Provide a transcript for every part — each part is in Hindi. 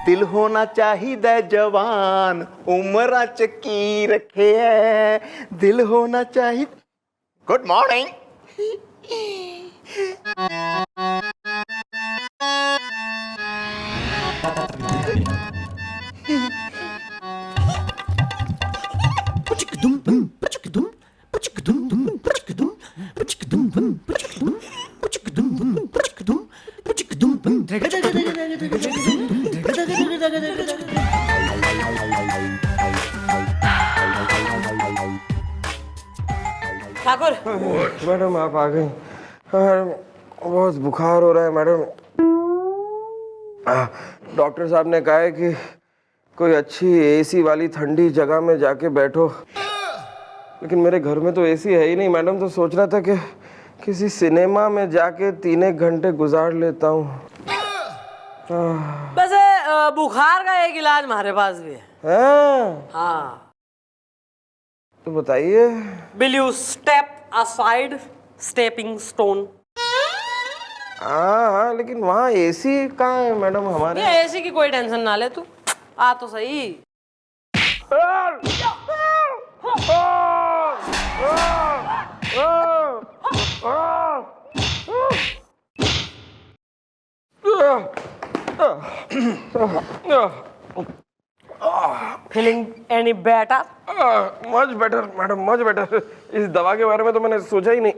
दिल होना चाहिए जवान, उम्र चकी रखे है, दिल होना चाहिए। Good morning. ठाकुर। मैडम आप आ गई। बहुत बुखार हो रहा है मैडम। डॉक्टर साहब ने कहा है कि कोई अच्छी एसी वाली ठंडी जगह में जाके बैठो, लेकिन मेरे घर में तो एसी है ही नहीं मैडम। तो सोच रहा था कि किसी सिनेमा में जाके 3-1 घंटे गुजार लेता हूँ। वैसे बुखार का एक इलाज हमारे पास भी है। हाँ। तो बताइए। Will you step aside, stepping stone? हाँ, लेकिन वहाँ एसी कहाँ है मैडम हमारे? ये एसी की कोई टेंशन ना ले तू, आ तो सही। Feeling any better? Much better madam, much better. इस दवा के बारे में तो मैंने सोचा ही नहीं।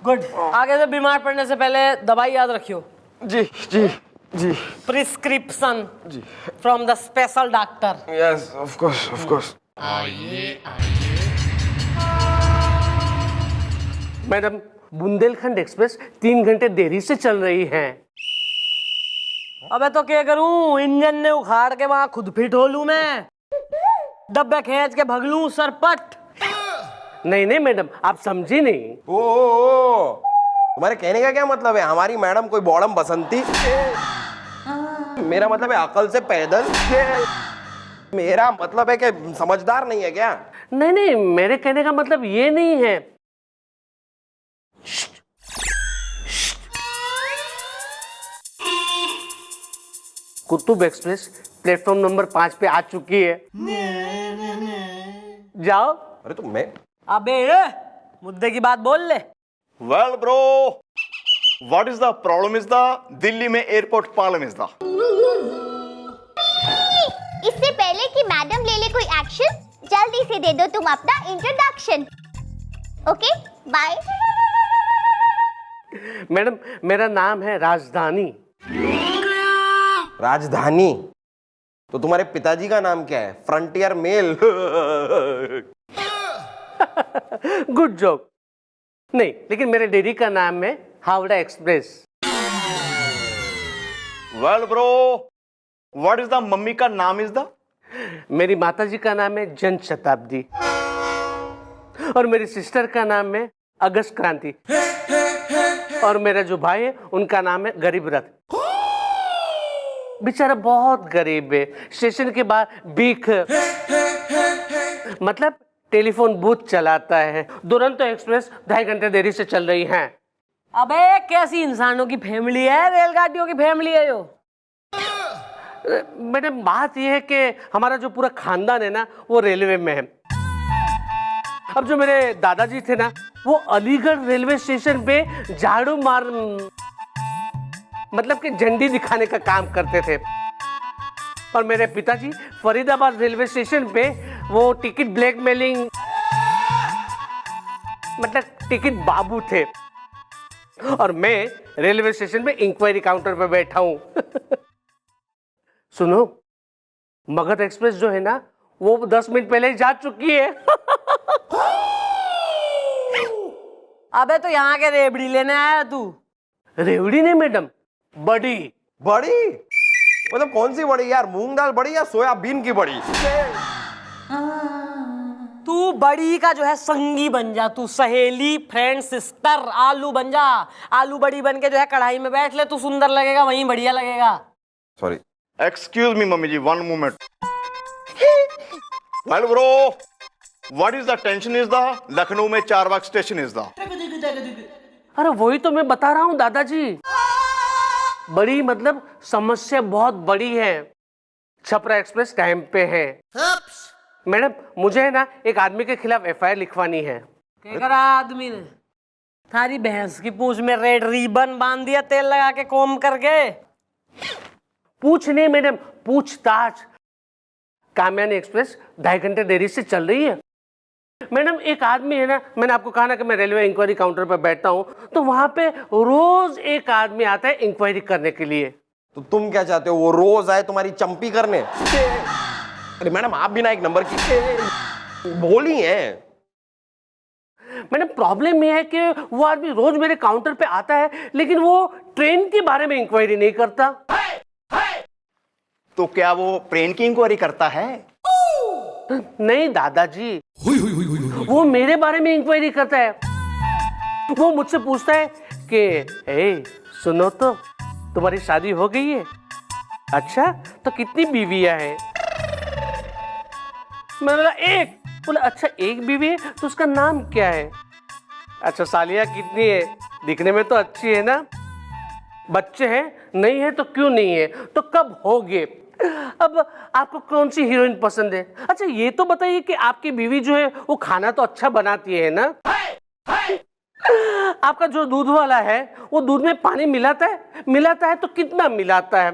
गुड। आगे से बीमार पड़ने से पहले दवाई याद रखियो। जी जी जी। प्रिस्क्रिप्शन जी। From the special doctor. Yes, of course of course. Madam, Bundelkhand express 3 घंटे देरी से चल रही है। अबे तो क्या करूं, इंजन ने उखाड़ के वहां खुद फिट हो लूं मैं, डब्बे खींच के भग लूं सरपट। नहीं नहीं मैडम, आप समझी नहीं। ओ, तुम्हारे कहने का क्या मतलब है? हमारी मैडम कोई बॉडम बसंती? मेरा मतलब है अकल से पैदल। मेरा मतलब है कि समझदार नहीं है क्या? नहीं नहीं, मेरे कहने का मतलब ये नहीं है। कुतुब एक्सप्रेस प्लेटफॉर्म नंबर 5 पे आ चुकी है। जाओ। अरे तो मैं अबे मुद्दे की बात बोल ले। Well bro, what is the problem is the Delhi में एयरपोर्ट प्रॉब्लम इज द। इससे पहले कि मैडम ले ले कोई एक्शन, जल्दी से दे दो तुम अपना इंट्रोडक्शन। Okay bye. मैडम, मेरा नाम है राजधानी। राजधानी? तो तुम्हारे पिताजी का नाम क्या है? Frontier mail. Good job. नहीं, लेकिन मेरे डेडी का नाम है Howrah express. Well bro, what is the mummy का नाम इज द। मेरी माताजी का नाम है जन शताब्दी और मेरी सिस्टर का नाम है अगस्त क्रांति और मेरा जो भाई है उनका नाम है गरीब रथ। बेचारा बहुत गरीब है, स्टेशन के बाहर भीख मतलब टेलीफोन बूथ चलाता है। दुरंतो एक्सप्रेस 2.5 घंटे देरी से चल रही है। अबे कैसी इंसानों की फैमिली है, रेलगाड़ियों की फैमिली है यो। मैडम, बात यह है कि हमारा जो पूरा खानदान है ना, वो रेलवे में है। अब जो मेरे दादाजी थे ना, वो अलीगढ़ रेलवे स्टेशन पे झाड़ू मार मतलब कि झंडी दिखाने का काम करते थे और मेरे पिताजी फरीदाबाद रेलवे स्टेशन पे वो टिकट ब्लैकमेलिंग मतलब टिकट बाबू थे और मैं रेलवे स्टेशन पे इंक्वायरी काउंटर पे बैठा हूं। सुनो, मगध एक्सप्रेस जो है ना, वो 10 मिनट पहले ही जा चुकी है। अबे तो यहाँ के रेवड़ी लेने आया तू? रेवड़ी नहीं मैडम, बड़ी। बड़ी? मतलब कौन सी बड़ी यार? मूंग दाल बड़ी या सोयाबीन की बड़ी? तू बड़ी का जो है संगी बन जा, तू सहेली, फ्रेंड, सिस्टर, आलू बन जा। आलू बड़ी बन के जो है कढ़ाई में बैठ ले, तू सुंदर लगेगा, वहीं बढ़िया लगेगा। Sorry, excuse me mummy ji, one moment. Well bro, what is the tension is the Lucknow में चारबाग स्टेशन इज द। अरे वही तो मैं बता रहा हूँ दादाजी। बड़ी मतलब समस्या बहुत बड़ी है। छपरा एक्सप्रेस टाइम पे है। मैडम मुझे है ना एक आदमी के खिलाफ एफआईआर लिखवानी है। क्या करा आदमी ने? थारी भैंस की पूंछ में रेड रिबन बांध दिया तेल लगा के कोम करके? पूछ नहीं मैडम, पूछताछ। कामयानी एक्सप्रेस 2.5 घंटे देरी से चल रही है। मैडम एक आदमी है ना, मैंने आपको कहा ना कि मैं रेलवे इंक्वायरी काउंटर पर बैठता हूँ, तो वहां पे रोज एक आदमी आता है इंक्वायरी करने के लिए। तो तुम क्या चाहते हो, वो रोज आए तुम्हारी चंपी करने? अरे मैडम आप भी ना एक नंबर की बोली हैं। मैडम प्रॉब्लम यह है कि वो आदमी रोज मेरे काउंटर पे आता है, लेकिन वो ट्रेन के बारे में इंक्वायरी नहीं करता। तो क्या वो ट्रेन की इंक्वायरी करता है? नहीं दादाजी, वो मेरे बारे में इंक्वायरी करता है। वो मुझसे पूछता है कि ए सुनो तो, तुम्हारी शादी हो गई है? अच्छा तो कितनी बीवियां हैं? मैं बोला एक। बोला अच्छा एक बीवी है, तो उसका नाम क्या है? अच्छा सालिया कितनी है? दिखने में तो अच्छी है ना। बच्चे हैं? नहीं है तो क्यों नहीं है? तो कब होगे? अब आपको कौन सी हीरोइन पसंद है? अच्छा ये तो बताइए कि आपकी बीवी जो है वो खाना तो अच्छा बनाती है ना? आपका जो दूध वाला है वो दूध में पानी मिलाता है? मिलाता है तो कितना मिलाता है?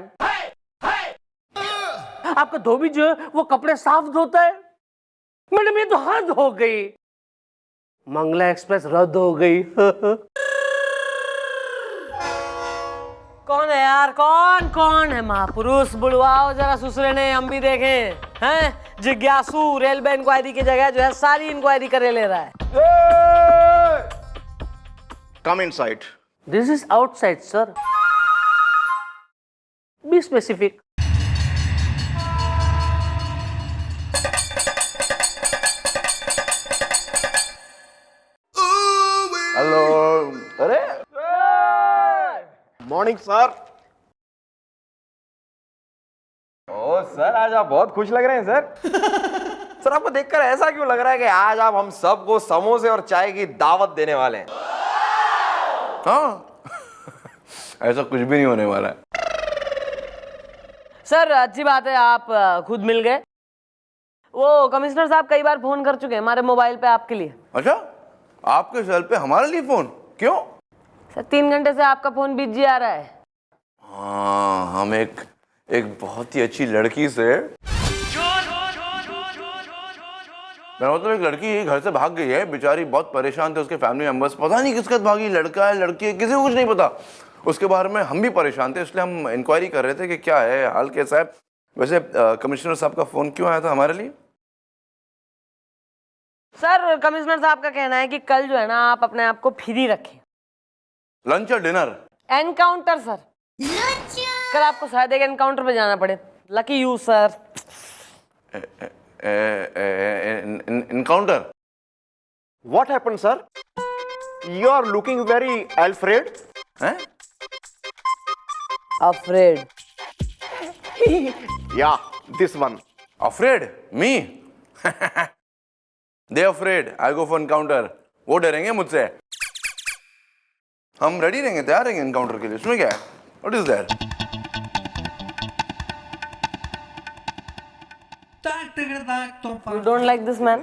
आपका धोबी जो है वो कपड़े साफ धोता है? मैडम ये तो हद हो गई। मंगला एक्सप्रेस रद्द हो गई। कौन है यार? कौन है महापुरुष? बुलवाओ जरा ससुरे ने, हम भी देखें। हैं जिज्ञासु रेलवे इंक्वायरी की जगह जो है सारी इंक्वायरी करे ले रहा है। Come inside. This is outside sir. Be specific. Hello. अरे मॉर्निंग सर। ओ सर आज आप बहुत खुश लग रहे हैं सर। सर आपको देखकर ऐसा क्यों लग रहा है कि आज आप हम सबको समोसे और चाय की दावत देने वाले हैं? हाँ ऐसा कुछ भी नहीं होने वाला है। सर अच्छी बात है आप खुद मिल गए। वो कमिश्नर साहब कई बार फोन कर चुके हैं हमारे मोबाइल पे आपके लिए। अच्छा आपके सेल पे हमारे लिए फोन क्यों? सर 3 घंटे से आपका फोन बिजी आ रहा है। हाँ हम एक बहुत ही अच्छी लड़की से, मेरा मतलब एक लड़की घर से भाग गई है। बेचारी बहुत परेशान थे, उसके फैमिली मेंबर्स पता नहीं किसके साथ भागी, लड़का है लड़की है किसी को कुछ नहीं पता। उसके बारे में हम भी परेशान थे, इसलिए हम इंक्वायरी कर रहे थे कि क्या है हाल कैसा है। वैसे कमिश्नर साहब का फोन क्यों आया था हमारे लिए? सर कमिश्नर साहब का कहना है कि कल जो है ना आप अपने आप को फ्री रखें। लंच और डिनर? Encounter sir. कल आपको शायद एक एनकाउंटर पे जाना पड़े। Lucky you sir. Encounter? What happened, sir? You are looking very afraid. हैं? Afraid. Yeah, this one. Afraid? Me? They afraid. I go for encounter. वो डरेंगे मुझसे। हम रेडी रहेंगे, तैयार रहेंगे एनकाउंटर के लिए। इसमें क्या है? What is that? You don't like this man?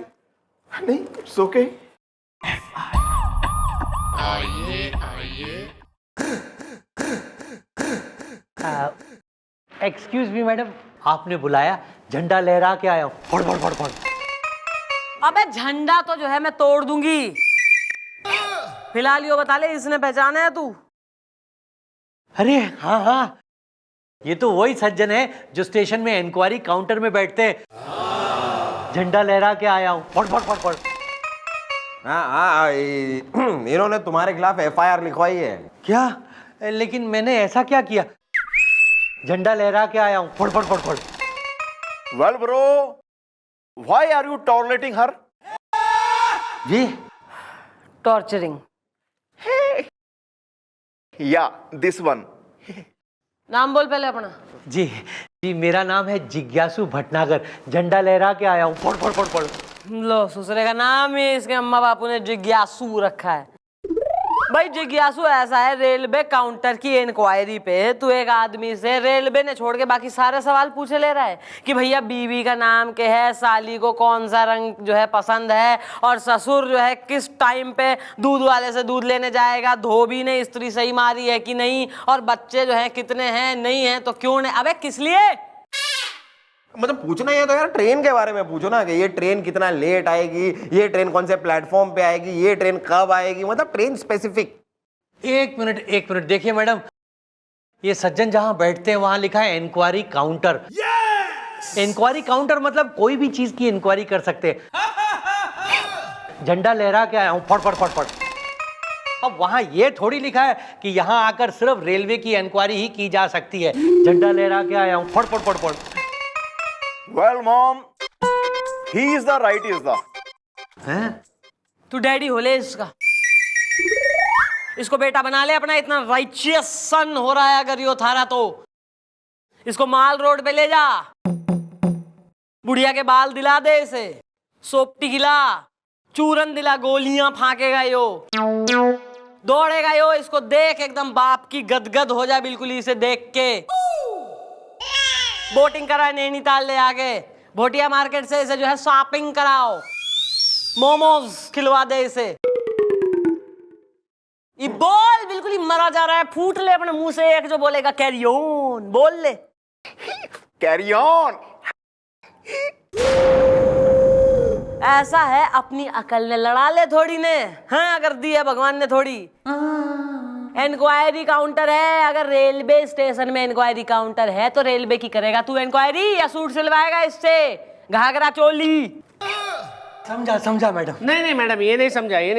नहीं, it's okay. Excuse me madam, आपने बुलाया, झंडा लहरा के आया हूँ। फड़ फड़ फड़ फड़। अबे झंडा तो जो है मैं तोड़ दूंगी। फिलहाल यो बता ले इसने पहचाना है तू? अरे हाँ हाँ, ये तो वही सज्जन है जो स्टेशन में इंक्वायरी काउंटर में बैठते हैं। झंडा लहरा के आया हूँ। फड़ फड़ फड़ फड़। हाँ इन्होंने तुम्हारे खिलाफ एफआईआर लिखवाई है। क्या? लेकिन मैंने ऐसा क्या किया? झंडा लहरा के आया हूँ। फड़ फड़ फड़ फड़। Well, bro, why are you tolerating her? जी टॉर्चरिंग। Yeah, this one. नाम बोल पहले अपना। जी जी, मेरा नाम है जिज्ञासु भटनागर। झंडा लहरा के आया हूँ। फड़ फड़ फड़ फड़। लो ससुरे का नाम ही इसके अम्मा बापू ने जिज्ञासु रखा है। भाई जिज्ञासु ऐसा है, रेलवे काउंटर की इंक्वायरी पे तू एक आदमी से रेलवे ने छोड़ के बाकी सारे सवाल पूछे ले रहा है कि भैया बीवी का नाम क्या है, साली को कौन सा रंग जो है पसंद है, और ससुर जो है किस टाइम पे दूध वाले से दूध लेने जाएगा, धोबी ने स्त्री सही मारी है कि नहीं, और बच्चे जो है कितने हैं, नहीं है तो क्यों नहीं। अबे किस लिए? मतलब पूछना है तो यार ट्रेन के बारे में पूछो ना, कि ये ट्रेन कितना लेट आएगी, ये ट्रेन कौन से प्लेटफॉर्म पे आएगी, ये ट्रेन कब आएगी, मतलब ट्रेन स्पेसिफिक। एक मिनट देखिए मैडम, ये सज्जन जहां बैठते हैं वहां लिखा है इंक्वायरी काउंटर। इंक्वायरी काउंटर मतलब कोई भी चीज की इंक्वायरी कर सकते हैं। झंडा लहरा के आया हूं, फट फट फट फट। अब वहां ये थोड़ी लिखा है कि यहां आकर सिर्फ रेलवे की इंक्वायरी ही की जा सकती है। झंडा लहरा के आया हूं, फट फट फट फट। Well, Mom, he is the right is the. हैं? तू डैडी हो ले इसका, इसको बेटा बना ले अपना। इतना राइचियस सन हो रहा है अगर यो थारा तो इसको माल रोड पे ले जा, बुढ़िया के बाल दिला दे इसे, सोपटी खिला, चूरन दिला, गोलियां फांकेगा यो, दौड़ेगा यो। इसको देख एकदम बाप की गदगद हो जाए बिल्कुल इसे देख के। बोटिंग कराए नैनीताल ले आके, भोटिया मार्केट से इसे जो है शॉपिंग कराओ, मोमोज खिलवा दे इसे। ये बोल, बिल्कुल ही मरा जा रहा है, फूट ले अपने मुंह से एक जो बोलेगा कैरी ऑन, बोल ले Carry on. ऐसा है अपनी अकल ने लड़ा ले थोड़ी ने, हाँ अगर दी है भगवान ने थोड़ी। इंक्वायरी काउंटर है, अगर रेलवे स्टेशन में इंक्वायरी काउंटर है तो रेलवे की करेगा तू इंक्वायरी, या सूट सिलवाएगा इससे, घाघरा चोली? समझा मैडम। नहीं मैडम, ये नहीं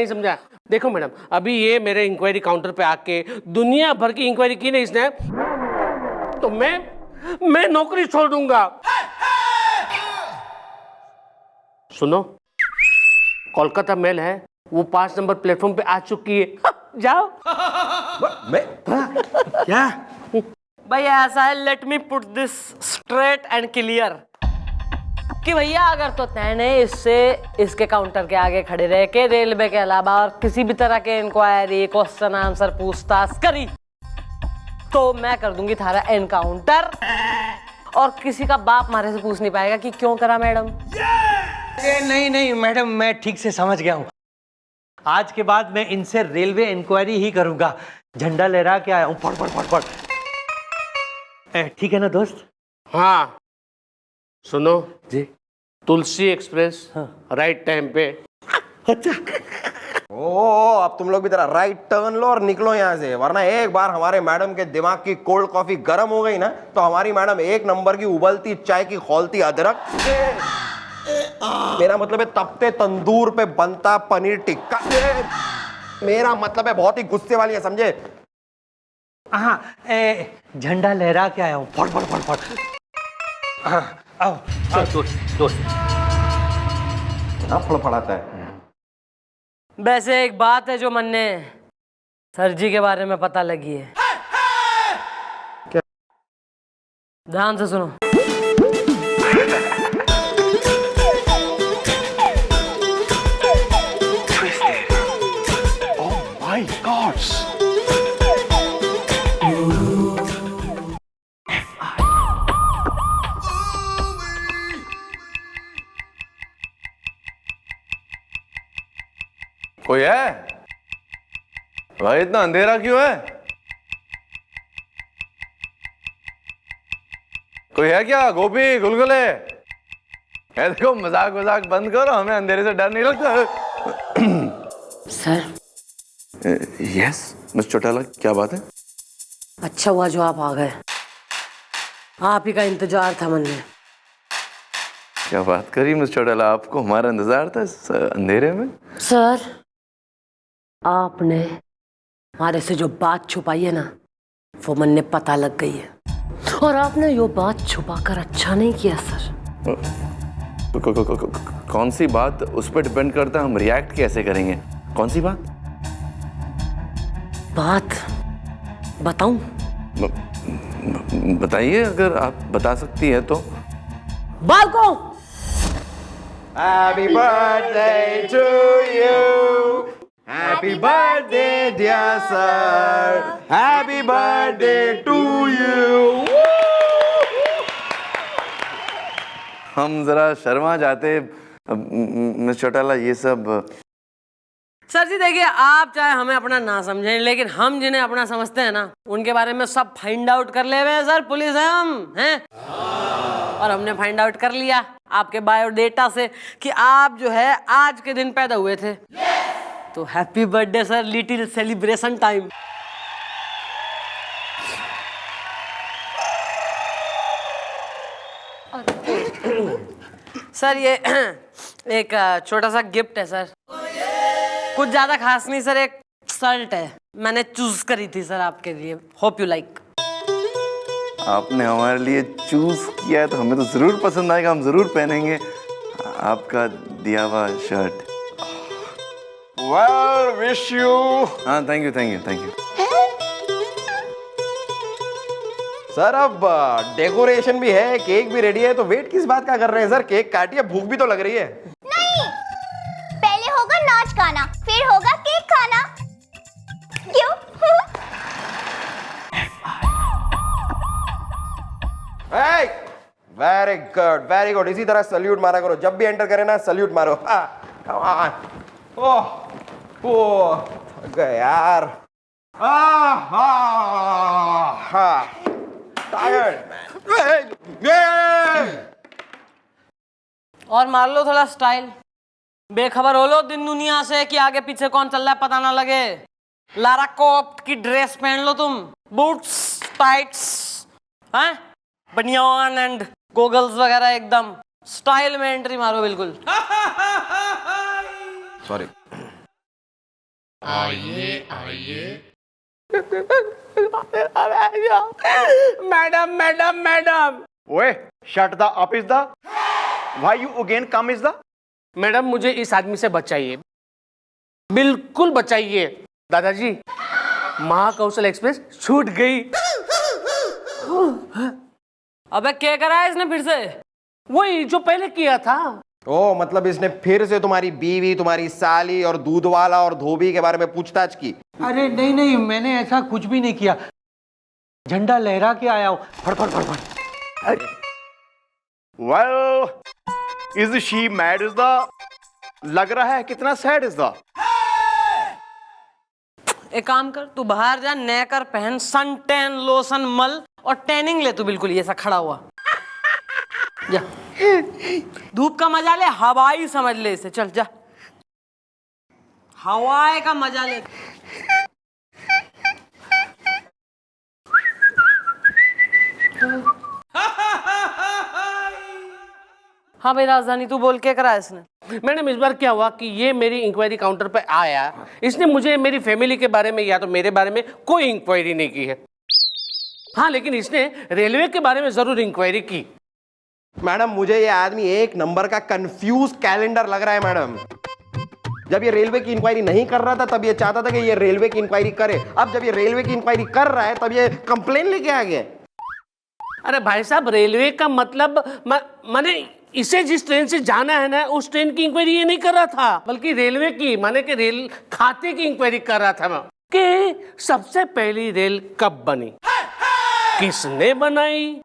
समझा। देखो मैडम, अभी ये मेरे इंक्वायरी काउंटर पे आके दुनिया भर की इंक्वायरी की नहीं इसने, तो मैं नौकरी छोड़ दूंगा। सुनो, कोलकाता मेल है, वो 5 नंबर प्लेटफॉर्म पे आ चुकी है, जाओ। मैं क्या भाई ऐसा है, let me put this straight and clear कि भैया अगर तो तैने इससे इसके काउंटर के आगे खड़े रह के रेलवे के अलावा और किसी भी तरह के इंक्वायरी, क्वेश्चन आंसर पूछताछ करी तो मैं कर दूंगी थारा एनकाउंटर, और किसी का बाप मारे से पूछ नहीं पाएगा कि क्यों करा मैडम। नहीं मैडम, मैं ठीक से समझ गया हूँ। आज के बाद मैं इनसे रेलवे इंक्वायरी ही करूंगा। झंडा लहरा के आया हूँ, फट फट फट फट। ठीक है ना दोस्त? हाँ सुनो जी। तुलसी एक्सप्रेस राइट टाइम पे। अच्छा, ओ अब तुम लोग भी जरा राइट टर्न लो और निकलो यहाँ से, वरना एक बार हमारे मैडम के दिमाग की कोल्ड कॉफी गर्म हो गई ना, तो हमारी मैडम 1 नंबर की उबलती चाय की खौलती अदरक, मेरा मतलब है तपते तंदूर पे बनता पनीर टिक्का, मेरा मतलब है बहुत ही गुस्से वाली है, समझे? हाँ झंडा लहरा के आया हूँ, फट फट फट फट। आओ दोस्त। ना फड़फड़ाता है। वैसे एक बात है जो मन ने सर जी के बारे में पता लगी है। क्या? ध्यान से सुनो। My God. कोई है भाई? इतना अंधेरा क्यों है? कोई है क्या? गोपी, गुलगुले? देखो मजाक बंद करो, हमें अंधेरे से डर नहीं लगता। सर। यस मिस चौटाला, क्या बात है? अच्छा हुआ जो आप आ गए, आप ही का इंतजार था मन में। क्या बात करी मिस चौटाला, आपको हमारा इंतजार था इस अंधेरे में? सर आपने हमारे से जो बात छुपाई है ना, वो मन ने पता लग गई है, और आपने यो बात छुपाकर अच्छा नहीं किया सर। कौन सी बात? उस पर डिपेंड करता है हम रिएक्ट कैसे करेंगे। कौन सी बात? बात बताऊं? बताइए, अगर आप बता सकती है तो। बालको, Happy birthday to you. Happy birthday, dear sir. Happy birthday to you. हम जरा शर्मा जाते मिस चौटाला, ये सब। सर जी देखिए, आप चाहे हमें अपना ना समझें, लेकिन हम जिन्हें अपना समझते हैं ना, उनके बारे में सब फाइंड आउट कर ले हुए हैं सर। पुलिस है हम, हैं? और हमने फाइंड आउट कर लिया आपके बायोडेटा से कि आप जो है आज के दिन पैदा हुए थे। तो happy birthday sir, little celebration time. Sir ये एक छोटा सा गिफ्ट है सर, कुछ ज्यादा खास नहीं सर, एक शर्ट है, मैंने चूज करी थी सर आपके लिए। Hope you like. आपने हमारे लिए चूज किया है तो हमें तो जरूर पसंद आएगा, हम जरूर पहनेंगे आपका दिया हुआ शर्ट। Well, wish you. हाँ, thank you thank you thank you. Sir अब डेकोरेशन भी है, केक भी रेडी है, तो वेट किस बात का कर रहे हैं सर? केक काटिए, भूख भी तो लग रही है। नहीं, पहले होगा नाच गाना, फिर होगा केक खाना। क्यों? वेरी गुड वेरी गुड, इसी तरह सल्यूट मारा करो, जब भी एंटर करे ना सल्यूट मारो। ओह थक गए यार। और मार लो थोड़ा स्टाइल, बेखबर हो लो दिन दुनिया से कि आगे पीछे कौन चल रहा है पता ना लगे। लारा कोफ्ट की ड्रेस पहन लो तुम, बूट्स टाइट्स, हैं, बनियान एंड गोगल्स वगैरह, एकदम स्टाइल में एंट्री मारो बिल्कुल। सॉरी। Madam madam madam. ओए, shut the up is the, why you again come is the. Madam मुझे इस आदमी से बचाइए, बिल्कुल बचाइए। दादाजी, महाकौशल एक्सप्रेस छूट गई। अबे क्या करा है इसने फिर से? वही जो पहले किया था। ओ मतलब इसने फिर से तुम्हारी बीवी, तुम्हारी साली और दूध वाला और धोबी के बारे में पूछताछ की? अरे नहीं नहीं, मैंने ऐसा कुछ भी नहीं किया, झंडा लहरा के आया हूं। फड़ फड़ फड़ फड़। Well, is she mad is the, लग रहा है कितना सैड इज द। एक काम कर, तू बाहर जा, नेकर पहन, सन टैन लोशन मल और टैनिंग ले तू बिल्कुल ये सा खड़ा हुआ जा। धूप का मजा ले, हवाई समझ ले इसे, चल जा, हवाई का मजा ले। हाँ भाई राजधानी, तू बोल के करा इसने? मैडम इस बार क्या हुआ कि ये मेरी इंक्वायरी काउंटर पे आया, इसने मुझे मेरी फैमिली के बारे में या तो मेरे बारे में कोई इंक्वायरी नहीं की है। हाँ, लेकिन इसने रेलवे के बारे में जरूर इंक्वायरी की। मैडम मुझे ये आदमी एक नंबर का कंफ्यूज कैलेंडर लग रहा है मैडम। जब ये रेलवे की इंक्वायरी नहीं कर रहा था तब ये चाहता था कि ये रेलवे की इंक्वायरी करे, अब जब ये रेलवे की इंक्वायरी कर रहा है तब ये कंप्लेन लेके आ गया। अरे भाई साहब, रेलवे का मतलब माने इसे जिस ट्रेन से जाना है ना, उस ट्रेन की इंक्वायरी ये नहीं कर रहा था, बल्कि रेलवे की, माने कि रेल खाते की इंक्वायरी कर रहा था मैं, कि सबसे पहली रेल कब बनी, किसने बनाई,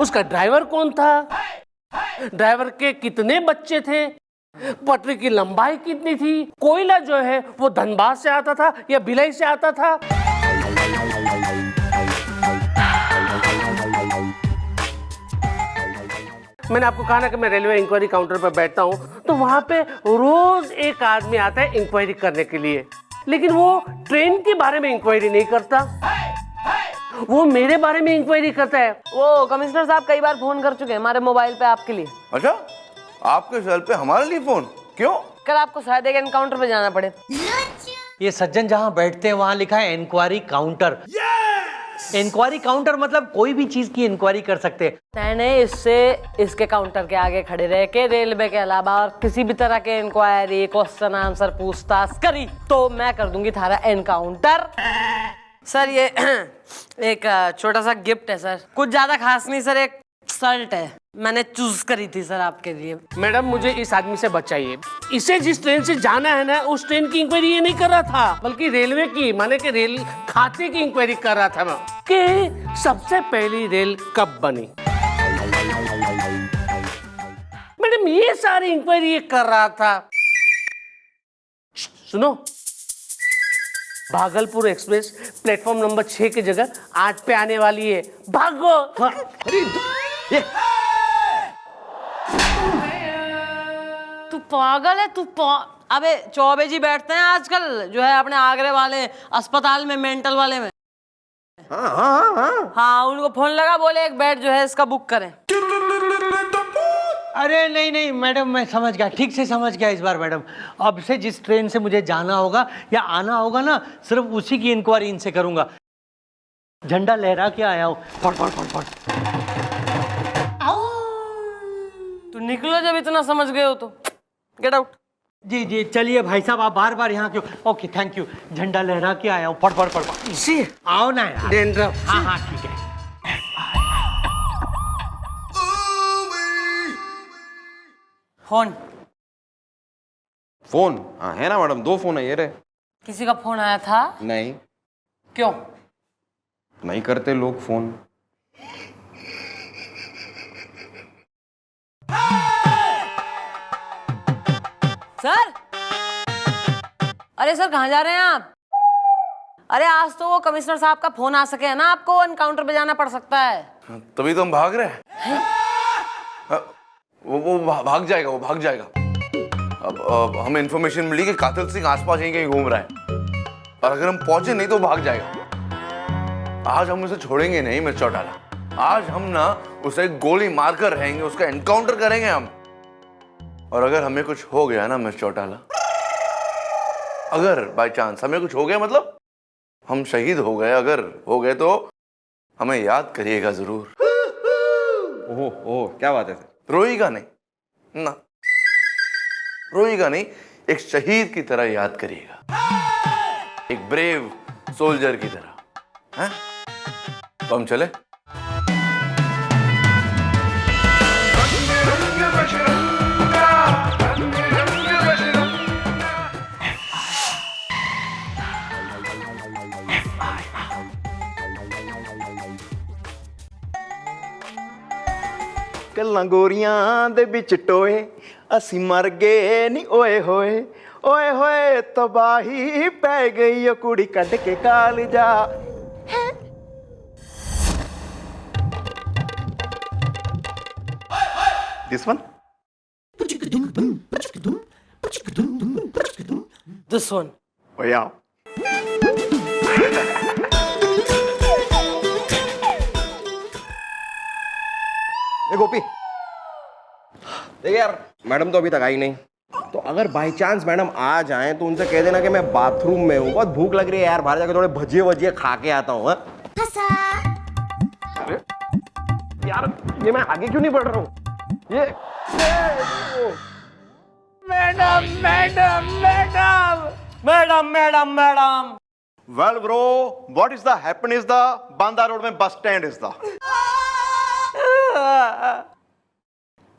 उसका ड्राइवर कौन था, ड्राइवर के कितने बच्चे थे, पटरी की लंबाई कितनी थी, कोयला जो है वो धनबाद से आता था या भिलाई से आता था। मैंने आपको कहा ना कि मैं रेलवे इंक्वायरी काउंटर पर बैठता हूँ, तो वहां पे रोज एक आदमी आता है इंक्वायरी करने के लिए, लेकिन वो ट्रेन के बारे में इंक्वायरी नहीं करता, वो मेरे बारे में इंक्वायरी करता है। वो कमिश्नर साहब कई बार फोन कर चुके हैं हमारे मोबाइल पे आपके लिए। अच्छा, आपके सेल पे हमारे लिए फोन क्यों? कल आपको शायद एक एनकाउंटर पे जाना पड़े। ये सज्जन जहां बैठते हैं वहां लिखा है इंक्वायरी काउंटर। इंक्वायरी काउंटर मतलब कोई भी चीज की इंक्वायरी कर सकते हैं। मैंने इससे इसके काउंटर के आगे खड़े रह के रेलवे के अलावा और किसी भी तरह के इंक्वायरी, क्वेश्चन आंसर पूछताछ करी तो मैं कर दूंगी थारा एनकाउंटर। सर ये एक छोटा सा गिफ्ट है सर, कुछ ज्यादा खास नहीं सर, एक शर्ट है, मैंने चूज करी थी सर आपके लिए। मैडम मुझे इस आदमी से बचाइए। इसे जिस ट्रेन से जाना है ना, उस ट्रेन की इंक्वायरी ये नहीं कर रहा था, बल्कि रेलवे की, माने कि रेल खाते की इंक्वायरी कर रहा था मैं, कि सबसे पहली रेल कब बनी। मैडम ये सारी इंक्वायरी ये कर रहा था। सुनो, भागलपुर एक्सप्रेस प्लेटफॉर्म नंबर 6 की जगह 8 पे आने वाली है, भागो। हाँ। ये तू पागल है, अबे चौबे जी बैठते हैं आजकल जो है अपने आगरे वाले अस्पताल में, मेंटल वाले में। हाँ हाँ हाँ हाँ, उनको फोन लगा, बोले एक बेड जो है इसका बुक करें। अरे नहीं नहीं मैडम, मैं समझ गया, ठीक से समझ गया इस बार मैडम। अब से जिस ट्रेन से मुझे जाना होगा या आना होगा ना, सिर्फ उसी की इंक्वायरी इनसे करूंगा। झंडा लहरा के आया हूँ, फट फट फट फट। तो निकलो जब इतना समझ गए हो तो गेट आउट। जी जी चलिए भाई साहब, आप बार बार यहाँ क्यों? ओके थैंक यू, झंडा लहरा के आया हूँ, फट फट फट फट। इसी आओ ना यार। डेंड्रफ। हाँ हाँ ठीक है। फोन फोन, हाँ है ना मैडम, 2 फोन है ये रे। किसी का फोन आया था? नहीं, क्यों? नहीं करते लोग फोन। सर, अरे सर कहाँ जा रहे हैं आप? अरे आज तो वो कमिश्नर साहब का फोन आ सके है ना, आपको एनकाउंटर पे जाना पड़ सकता है। तभी तो हम भाग रहे हैं। वो भाग जाएगा, वो भाग जाएगा। अब हमें इंफॉर्मेशन मिली कि कातिल सिंह आसपास यहीं कहीं घूम रहा है, और अगर हम पहुंचे नहीं तो भाग जाएगा। आज हम उसे छोड़ेंगे नहीं मिस्टर चौटाला। आज हम ना उसे गोली मारकर रहेंगे, उसका एनकाउंटर करेंगे हम। और अगर हमें कुछ हो गया ना मिस्टर चौटाला, अगर बाय चांस हमें कुछ हो गया, मतलब हम शहीद हो गए, अगर हो गए तो हमें याद करिएगा जरूर। ओहो ओह, क्या बात है सर। रोइएगा नहीं ना, रोइएगा नहीं, एक शहीद की तरह याद करिएगा, एक ब्रेव सोल्जर की तरह। हैं? तो हम चले। ਗੱਲਾਂ ਗੋਰੀਆਂ ਦੇ ਵਿੱਚ ਟੋਏ ਅਸੀਂ ਮਰ ਗਏ ਨੀ ਓਏ ਹੋਏ ਓਏ ਹੋਏ ਤਬਾਹੀ ਪੈ ਗਈ ਓ ਕੁੜੀ ਕੱਢ ਕੇ ਕਾਲਜਾ ਦਿਸ ਵਨ दिस वन। ਓ ਯਾ ए गोपी, देखिए यार, मैडम तो अभी तक आई नहीं, तो अगर बाय चांस मैडम आ जाएं तो उनसे कह देना कि मैं बाथरूम में हूँ, बहुत भूख लग रही है यार, बाहर जाके थोड़े भजिए वजिए खा के आता हूँ। अरे यार, ये मैं आगे क्यों नहीं बढ़ रहा हूँ? ये madam madam madam madam madam madam. Well bro, what is the happen is the Banda road में बस स्टैंड इज द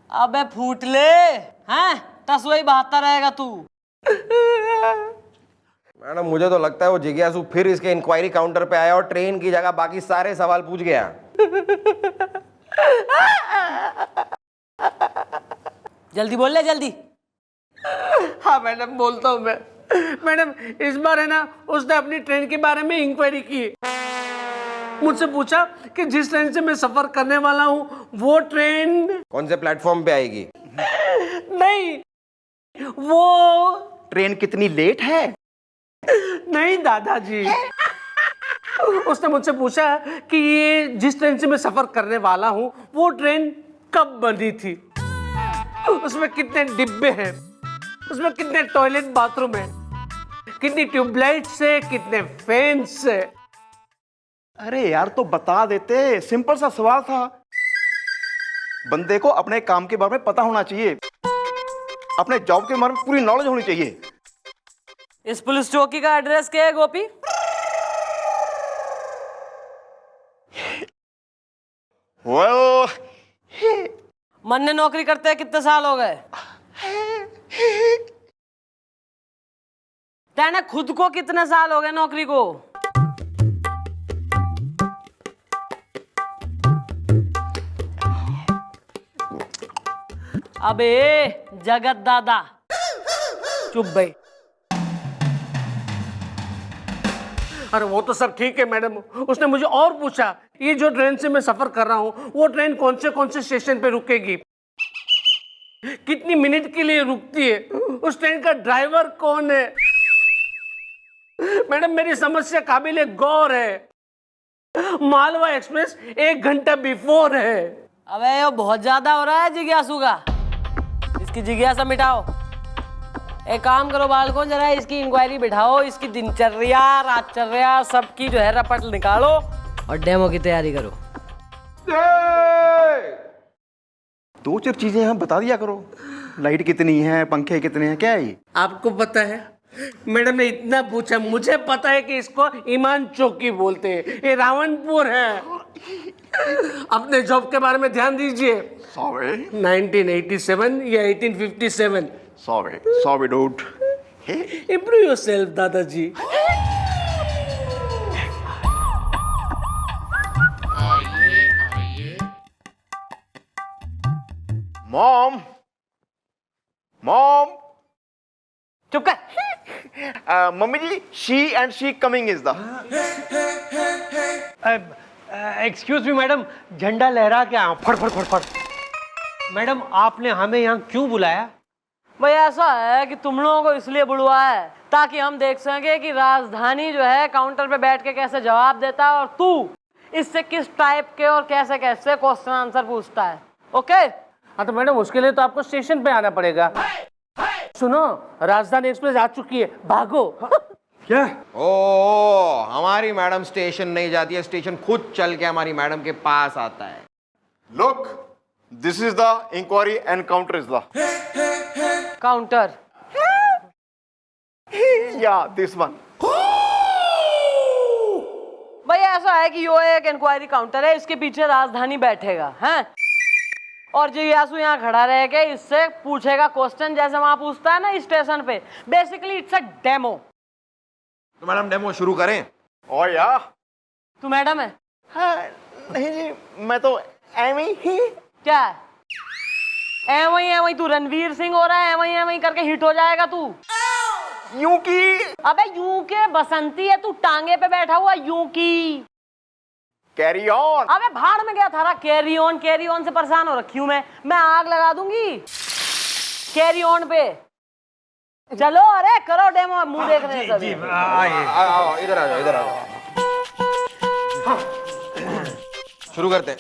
अबे फूट ले, हैं? 10 वही बहाता रहेगा तू। मैडम मुझे तो लगता है वो जिज्ञासु फिर इसके इंक्वायरी काउंटर पे आया और ट्रेन की जगह बाकी सारे सवाल पूछ गया। जल्दी बोल ले, जल्दी। हाँ मैडम बोलता हूँ मैं। मैडम इस बार है ना, उसने अपनी ट्रेन के बारे में इंक्वायरी की, मुझसे पूछा कि जिस ट्रेन से मैं सफर करने वाला हूँ वो ट्रेन कौन से प्लेटफॉर्म पे आएगी? नहीं, वो ट्रेन कितनी लेट है? नहीं दादाजी, उसने मुझसे पूछा कि ये जिस ट्रेन से मैं सफर करने वाला हूँ वो ट्रेन कब बनी थी, उसमें कितने डिब्बे हैं, उसमें कितने टॉयलेट बाथरूम है, कितनी ट्यूबलाइट्स है, कितने फैंस है। अरे यार तो बता देते, सिंपल सा सवाल था। बंदे को अपने काम के बारे में पता होना चाहिए, अपने जॉब के बारे में पूरी नॉलेज होनी चाहिए। इस पुलिस चौकी का एड्रेस क्या है गोपी? वेल, मन ने नौकरी करते हैं कितने साल हो गए? तेने खुद को कितने साल हो गए नौकरी को? अबे जगत दादा चुप भाई। अरे वो तो सब ठीक है मैडम, उसने मुझे और पूछा ये जो ट्रेन से मैं सफर कर रहा हूँ वो ट्रेन कौन से स्टेशन पे रुकेगी, कितनी मिनट के लिए रुकती है, उस ट्रेन का ड्राइवर कौन है। मैडम मेरी समस्या काबिल गौर है, मालवा एक्सप्रेस 1 घंटा बिफोर है। अबे ये बहुत ज्यादा हो रहा है जिज्ञासु का, इसकी जिज्ञासा मिटाओ। एक काम करो बालकों, जरा इसकी इंक्वायरी बिठाओ, इसकी दिनचर्या रातचर्या सबकी जो है रपट निकालो और डेमो की तैयारी करो। 2-4 चीजें यहाँ बता दिया करो, लाइट कितनी है, पंखे कितने हैं, क्या है ये? आपको पता है मैडम ने इतना पूछा, मुझे पता है कि इसको ईमान चौकी बोलते हैं, ये रावणपुर है। अपने जॉब के बारे में ध्यान दीजिए। Sorry, 1987 या 1857। sorry dude. Improve yourself दादाजी। Mom, चुप कर। Mummy ji, she coming is the. Excuse me madam, झंडा लहरा के फड़ फड़ फड़ फड़। मैडम आपने हमें यहाँ क्यों बुलाया? भाई ऐसा है कि तुम लोगों को इसलिए बुलवाया है ताकि हम देख सके कि राजधानी जो है काउंटर पे बैठ के कैसे जवाब देता है और तू इससे किस टाइप के और कैसे कैसे क्वेश्चन आंसर पूछता है। ओके? हाँ तो मैडम उसके लिए तो आपको स्टेशन पे आना पड़ेगा। सुनो, राजधानी एक्सप्रेस आ चुकी है, भागो। क्या? ओ हमारी मैडम स्टेशन नहीं जाती है, स्टेशन खुद चल के हमारी मैडम के पास आता है। Look, this is the inquiry and counter is the. Counter. Yeah, this one. भाई ऐसा है कि यो एक इंक्वायरी काउंटर है, इसके पीछे राजधानी बैठेगा हैं और जिज्ञासु यहाँ खड़ा रह के इससे पूछेगा क्वेश्चन, जैसे वहां पूछता है ना स्टेशन पे। Basically it's a demo. तो मैडम डेमो शुरू करें? Oh yeah. तू मैडम है? हाँ, नहीं जी, मैं तो एम ही। क्या एवं तू रणवीर सिंह हो रहा है, एवं करके हिट हो जाएगा तू। यूं की। अबे यूं के बसंती है, तू टांगे पे बैठा हुआ यूं की। Carry on. अबे भाड़ में गया थारा। कैरी ऑन से परेशान हो रखी हूं मैं आग लगा दूंगी कैरी ऑन पे। चलो अरे करो डेमो, मुंह देख रहे हैं सभी। आओ इधर आ जाओ। शुरू करते हैं।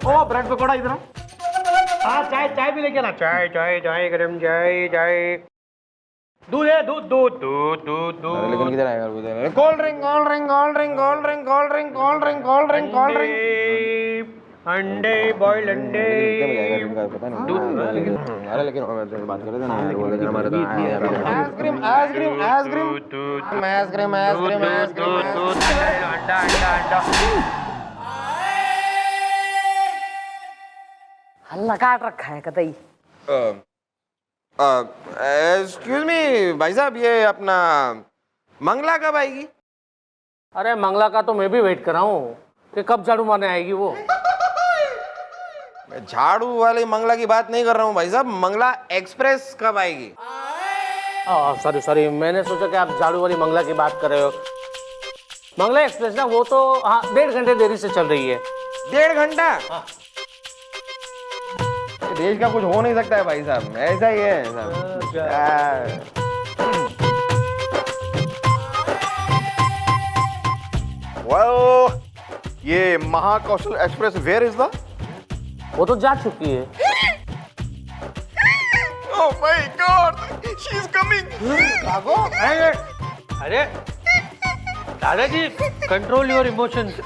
ओ ब्रेड पकौड़ा इधर। हाँ चाय भी लेके आना। चाय गरम चाय। दूध है, दूध। लेकिन किधर आएगा? Cold drink. अंडे, बॉइल्ड अंडे। अरे लेकिन बात कर रहे थे ना, अंडा। हल्ला काट रखा है कतई। एक्सक्यूज मी भाई साहब, ये अपना मंगला कब आएगी? अरे मंगला का तो मैं भी वेट कर रहा हूँ कि कब झाड़ू मारने आएगी वो। मैं झाड़ू वाली मंगला की बात नहीं कर रहा हूँ भाई साहब, मंगला एक्सप्रेस कब आएगी? सॉरी, मैंने सोचा कि आप झाड़ू वाली मंगला की बात कर रहे हो। मंगला एक्सप्रेस ना, वो तो हाँ 1.5 घंटे देरी से चल रही है। 1.5 घंटा? देश का कुछ हो नहीं सकता है भाई साहब, ऐसा ही है साहब। Well, ये Mahakaushal express where is the? वो तो जा चुकी है। Oh my God, she is coming. अरे दादाजी, कंट्रोल योर इमोशंस।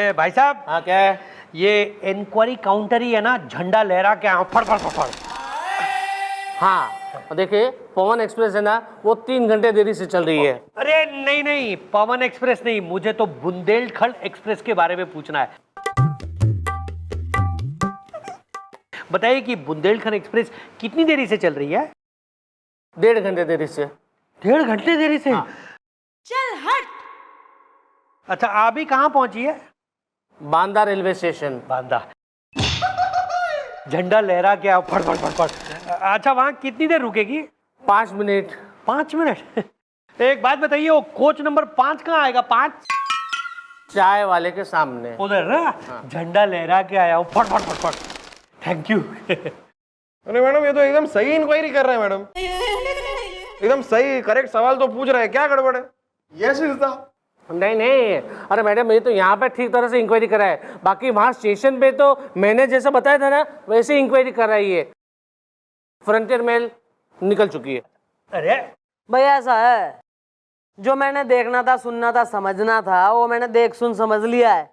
अरे भाई साहब, हाँ क्या है? ये इंक्वायरी काउंटर ही है ना, झंडा लहरा के आओ, फड़ फड़ फड़ फड़। हाँ और देखिए पवन एक्सप्रेस है ना, वो 3 घंटे देरी से चल रही है। अरे नहीं नहीं, पवन एक्सप्रेस नहीं, मुझे तो बुंदेलखंड एक्सप्रेस के बारे में पूछना है। बताइए कि बुंदेलखंड एक्सप्रेस कितनी देरी से चल रही है? 1.5 घंटे देरी से। 1.5 घंटे देरी से? हाँ। चल हट। अच्छा, अभी कहाँ पहुंची है? Banda railway station. बांदा। झंडा लहरा के आओ, फड़ फड़ फड़ फड़। अच्छा, वहां कितनी देर रुकेगी? 5 मिनट। 5 मिनट? एक बात बताइए, वो कोच नंबर 5 कहाँ आएगा? 5 चाय वाले के सामने। उधर ना, झंडा लहरा के आया हूँ, फट फट फट फट। Thank you. अरे मैडम ये तो एकदम सही इंक्वायरी कर रहे हैं मैडम, एकदम सही करेक्ट सवाल तो पूछ रहे हैं, क्या गड़बड़ है? यस इज द नहीं नहीं, अरे मैडम ये तो यहाँ पे ठीक तरह से इंक्वायरी करा है, बाकी वहाँ स्टेशन पे तो मैंने जैसा बताया था ना वैसे इंक्वायरी कर रही है। फ्रंटियर मेल निकल चुकी है। अरे भैया ऐसा है, जो मैंने देखना था, सुनना था, समझना था, वो मैंने देख सुन समझ लिया है।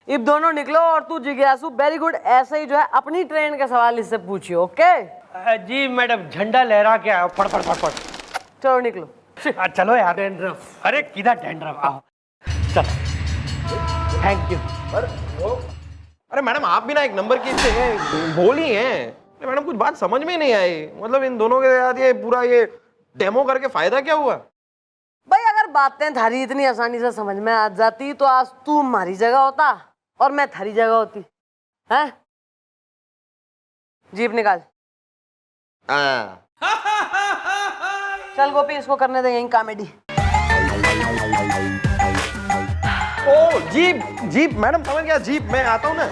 अब दोनों निकलो और तू जिज्ञासु, वेरी गुड, ऐसे ही जो है अपनी ट्रेन के सवाल इससे पूछिए। ओके जी मैडम, झंडा लहरा के आओ, फट फट फट फट। चलो निकलो। चलो यार। डैंड्रफ? अरे किधर डैंड्रफ, आओ चलो। Thank you. अरे मैडम आप भी ना एक नंबर की बोली हैं। अरे मैडम कुछ बात समझ में नहीं आई, मतलब इन दोनों के साथ ये पूरा ये डेमो करके फायदा क्या हुआ? भाई अगर बातें थारी इतनी आसानी से समझ में आ जाती तो आज तू हमारी जगह होता और मैं थारी जगह होती। हैं? जीप निकाल। चल गोपी, इसको करने दे यहीं कॉमेडी। ओ जीप, जीप मैडम समझ गया, जीप मैं आता हूँ ना।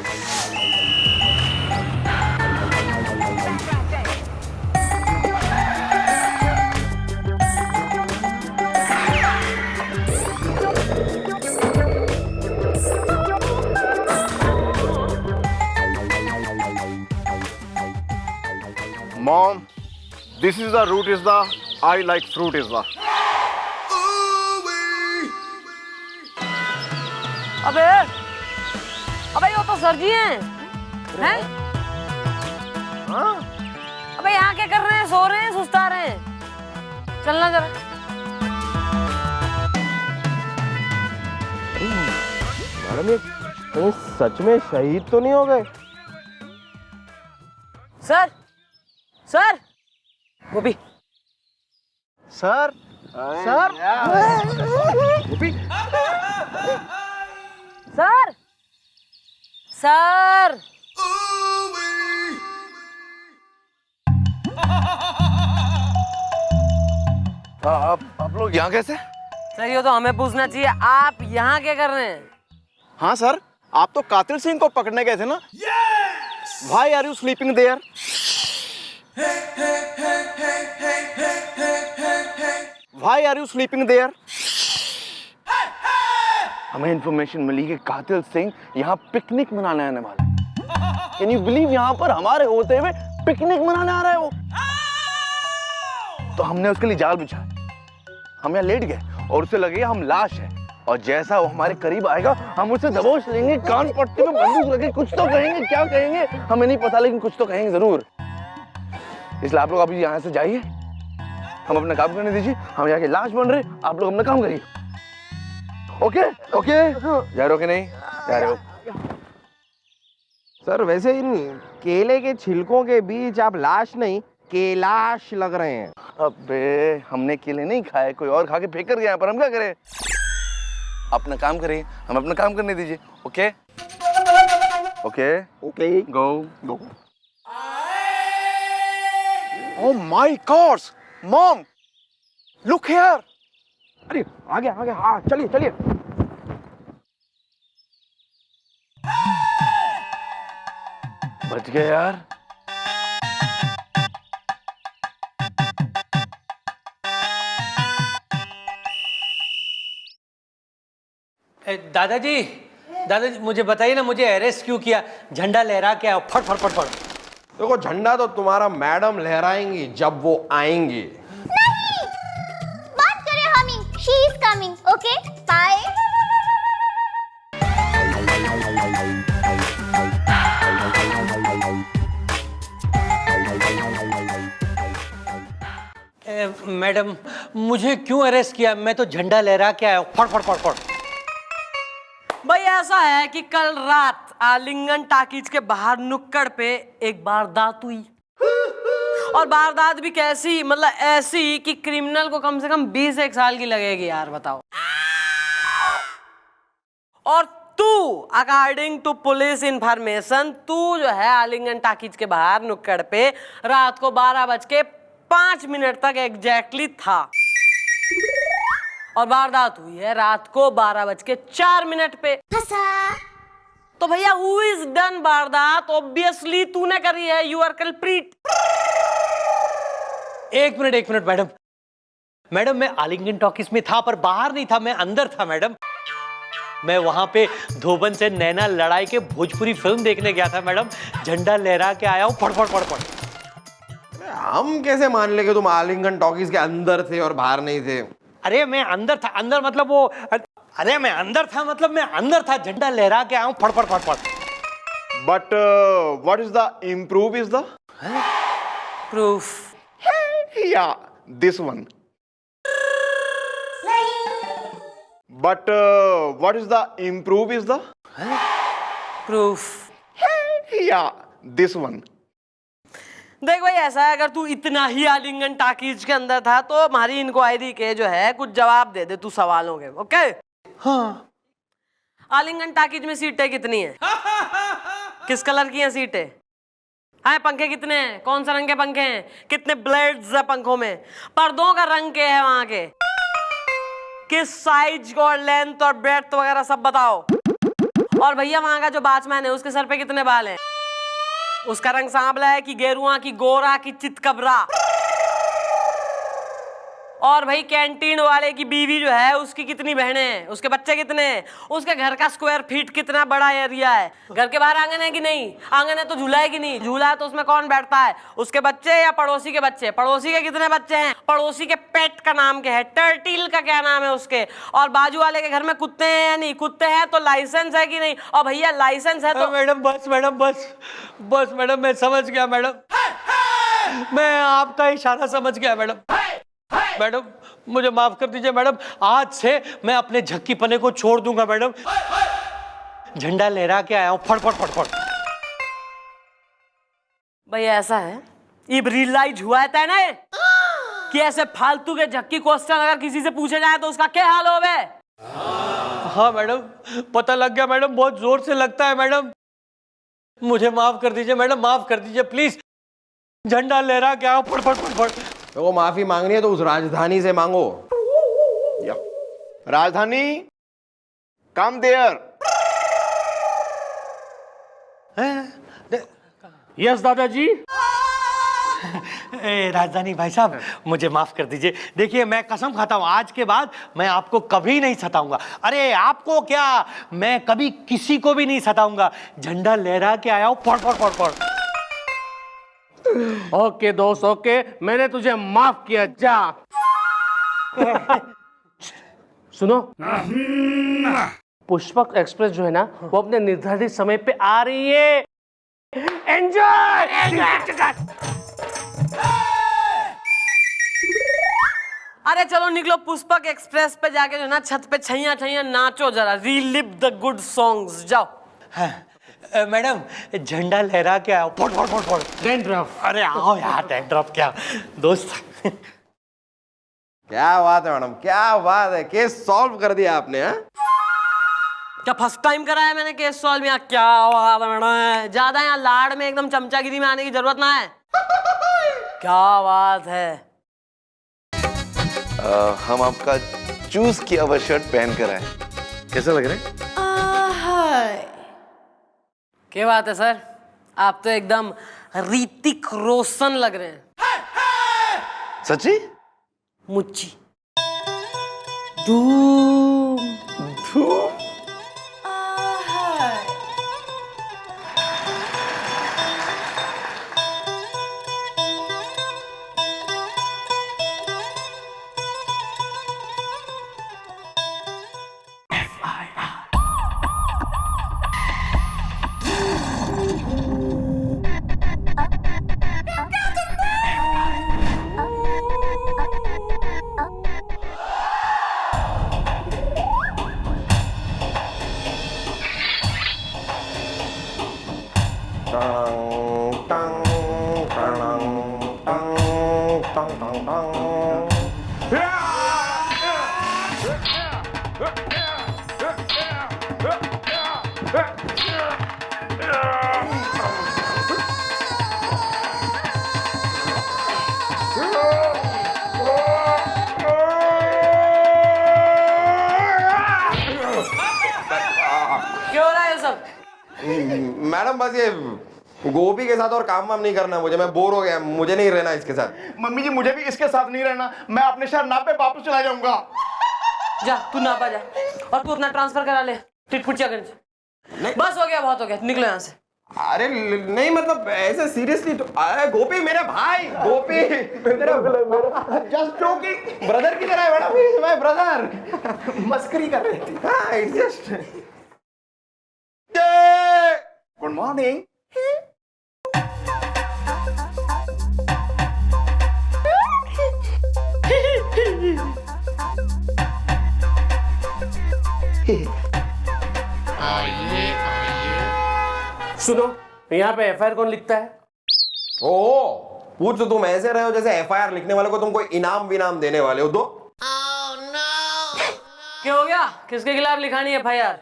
Mom, this is the route is the I like fruit is the. अबे अबे वो तो सर जी हैं। हैं? हाँ अबे यहाँ क्या कर रहे हैं? सो रहे हैं, सुस्ता रहे हैं? चलना जरा। मैडम ये कहीं सच में शहीद तो नहीं हो गए? सर सर गोपी सर सर सर सर आप लोग यहाँ कैसे? सर ये तो हमें पूछना चाहिए, आप यहाँ क्या कर रहे हैं? हाँ सर, आप तो कातिल सिंह को पकड़ने गए थे ना? Why are you sleeping there? Why are you sleeping there? हमें इन्फॉर्मेशन मिली कि कातिल सिंह यहाँ पिकनिक मनाने आने वाला है। कैन यू बिलीव, यहाँ पर हमारे होते हुए पिकनिक मनाने आ रहा है वो। तो हमने उसके लिए जाल बिछाया, हम यहाँ लेट गए और उसे लगेगा हम लाश है, और जैसा वो हमारे करीब आएगा हम उसे दबोच लेंगे, कान पट्टी में बंदूक लगे, कुछ तो कहेंगे, क्या कहेंगे हमें नहीं पता, लेकिन कुछ तो कहेंगे जरूर। इसलिए आप लोग अभी यहाँ से जाइए, हम अपना काम करने दीजिए, हम यहाँ के लाश बन रहे, आप लोग अपना काम करिए। ओके ओके, जा रहे हो कि नहीं? जा रहे हो? सर वैसे इन केले के छिलकों के बीच आप लाश नहीं केलाश लग रहे हैं। अबे हमने केले नहीं खाए, कोई और खा के फेंक कर गया, पर हम क्या करें? अपना काम करिए, हम अपना काम करने दीजिए। Okay okay okay go go. Oh my God! Mom, look here. अरे आगे आगे, हाँ चलिए चलिए। बच गए यार। दादाजी, दादाजी मुझे बताइए ना, मुझे अरेस्ट क्यों किया? झंडा लहरा के आओ, फट फट फट फट। देखो झंडा तो तुम्हारा मैडम लहराएंगी जब वो आएंगी। नहीं, बात करें humming, she is coming, okay bye. Madam मुझे क्यों अरेस्ट किया? मैं तो झंडा लहरा के आया हूँ। फड़ फड़ फड़ फड़। भाई ऐसा है कि कल रात आलिंगन टाकीज के बाहर नुक्कड़ पे एक वारदात हुई, और वारदात भी कैसी, मतलब ऐसी कि क्रिमिनल को कम से कम 20 साल की लगेगी यार, बताओ। और तू अकॉर्डिंग टू पुलिस इंफॉर्मेशन, तू जो है आलिंगन टाकीज के बाहर नुक्कड़ पे रात को 12:05 तक एग्जैक्टली था, और वारदात हुई है रात को 12:04 पे। तो भैया हु इज डन वारदात? ऑब्वियसली तूने करी है, यू आर कल्प्रिट। एक मिनट मैडम। मैडम मैं आलिंगन टॉकीज में था पर बाहर नहीं था, मैं अंदर था मैडम। मैं वहां पे धोबन से नैना लड़ाई के भोजपुरी फिल्म देखने गया था मैडम। झंडा लहरा के आया हूँ। फड़ फड़ फड़ फड़। हम कैसे मान ले कि तुम आलिंगन टॉकीज के अंदर थे और बाहर नहीं थे? अरे मैं अंदर था, अंदर मतलब वो, अरे मैं अंदर था मतलब मैं अंदर था, झंडा लहरा के आया हूँ। फड़ फड़ फड़ फड़। But what is the improve is the? Proof. Yeah, this one. But what is the improve is the? Proof. Yeah, this one. देख भाई ऐसा है, अगर तू इतना ही आलिंगन टाकीज के अंदर था तो हमारी इंक्वायरी के जो है कुछ जवाब दे दे तू सवालों के। ओके? हाँ। आलिंगन टाकीज में सीटें कितनी है? किस कलर की हैं सीटें? हाँ, पंखे कितने हैं? कौन सा रंग के पंखे हैं? कितने ब्लेड्स है पंखों में? पर्दों का रंग क्या है वहां के? किस साइज और लेंथ और ब्रेड्थ वगैरह सब बताओ। और भैया वहां का जो वॉचमैन है उसके सर पे कितने बाल हैं? उसका रंग सांवला है कि गेरुआ की गोरा की चितकबरा? और भाई कैंटीन वाले की बीवी जो है उसकी कितनी बहनें हैं? उसके बच्चे कितने हैं? उसके घर का स्क्वायर फीट कितना बड़ा एरिया है? घर के बाहर आंगन है कि नहीं? आंगन है तो झूला है कि नहीं? झूला है तो उसमें कौन बैठता है? उसके बच्चे या पड़ोसी के बच्चे? पड़ोसी के कितने बच्चे हैं? पड़ोसी के पेट का नाम क्या है? टर्टिल का क्या नाम है उसके? और बाजू वाले के घर में कुत्ते हैं या नहीं? कुत्ते हैं तो लाइसेंस है कि नहीं? और भैया लाइसेंस है तो मैडम बस मैडम बस मैडम मैं समझ गया मैडम। मैं आपका इशारा समझ गया मैडम। मैडम मुझे माफ कर दीजिए मैडम, आज से मैं अपने झक्की पने को छोड़ दूंगा मैडम। झंडा लहरा के आया हूं। फड़ फड़ फड़ फड़। भैया ऐसा है, ये रियलाइज हुआ है ना कि ऐसे फालतू के झक्की क्वेश्चन अगर किसी से पूछे जाए तो उसका क्या हाल होवे? हाँ मैडम पता लग गया मैडम, बहुत जोर से लगता है मैडम। मुझे माफ कर दीजिए मैडम, माफ कर दीजिए प्लीज। झंडा लहरा के आओ। फड़ फड़ फड़ फड़। तो वो माफी मांगनी है तो उस राजधानी से मांगो। Yeah. राजधानी, come there. यस दादाजी। राजधानी भाई साहब मुझे माफ कर दीजिए। देखिए मैं कसम खाता हूं आज के बाद मैं आपको कभी नहीं सताऊंगा। अरे आपको क्या, मैं कभी किसी को भी नहीं सताऊंगा। झंडा लहरा के आया हूं। फड़ फड़ फड़ फड़। ओके दोस्त ओके, मैंने तुझे माफ किया, जा। सुनो, पुष्पक एक्सप्रेस जो है ना वो अपने निर्धारित समय पे आ रही है। एंजॉय। अरे चलो निकलो, पुष्पक एक्सप्रेस पे जाके जो ना छत पे छैया छैया नाचो, जरा रीलिव द गुड सॉन्ग्स। जाओ। मैडम झंडा लहरा के आओ। फड़ फड़ फड़ फड़। डैंड्रफ। अरे आओ यार, डैंड्रफ क्या दोस्त। क्या बात है मैडम, क्या बात है, केस सॉल्व कर दिया आपने। हाँ, क्या फर्स्ट टाइम करा है मैंने केस सॉल्व? यहाँ क्या बात है मैडम, ज्यादा यहाँ लाड़ में एकदम चमचागिरी में आने की जरूरत ना है। क्या बात है। हम आपका चूज किया हुआ शर्ट पहन कर आए, कैसा लग रहा है? क्या बात है सर, आप तो एकदम ऋतिक रोशन लग रहे हैं। सच्ची? मुच्ची धूम धूम। टंग टंग टंग टंग टंग टंग क्या हो रहा है ये सब? मैडम बस ये गोपी के साथ और काम वाम नहीं करना मुझे, मैं बोर हो गया, मुझे नहीं रहना इसके साथ। मम्मी जी मुझे भी इसके साथ नहीं रहना, मैं अपने शहर नाप पे वापस चला जाऊंगा। जा तू नापा जा और तू अपना ट्रांसफर करा ले टिटपुटियागंज। बस हो गया, बहुत हो गया, निकलो यहाँ से। अरे नहीं मतलब ऐसे सीरियसली तो अरे गोपी मेरे भाई, गोपी मेरा जस्ट जोकिंग ब्रदर की तरह है madam, he is my brother, मस्करी कर रही थी। हाँ इट्स जस्ट गुड मॉर्निंग। सुनो, यहाँ पे एफआईआर कौन लिखता है? ओ पूछ तो तुम ऐसे रहे हो जैसे एफआईआर लिखने वाले को तुम कोई इनाम विनाम देने वाले हो। दो क्या हो गया? किसके खिलाफ लिखानी है एफआईआर?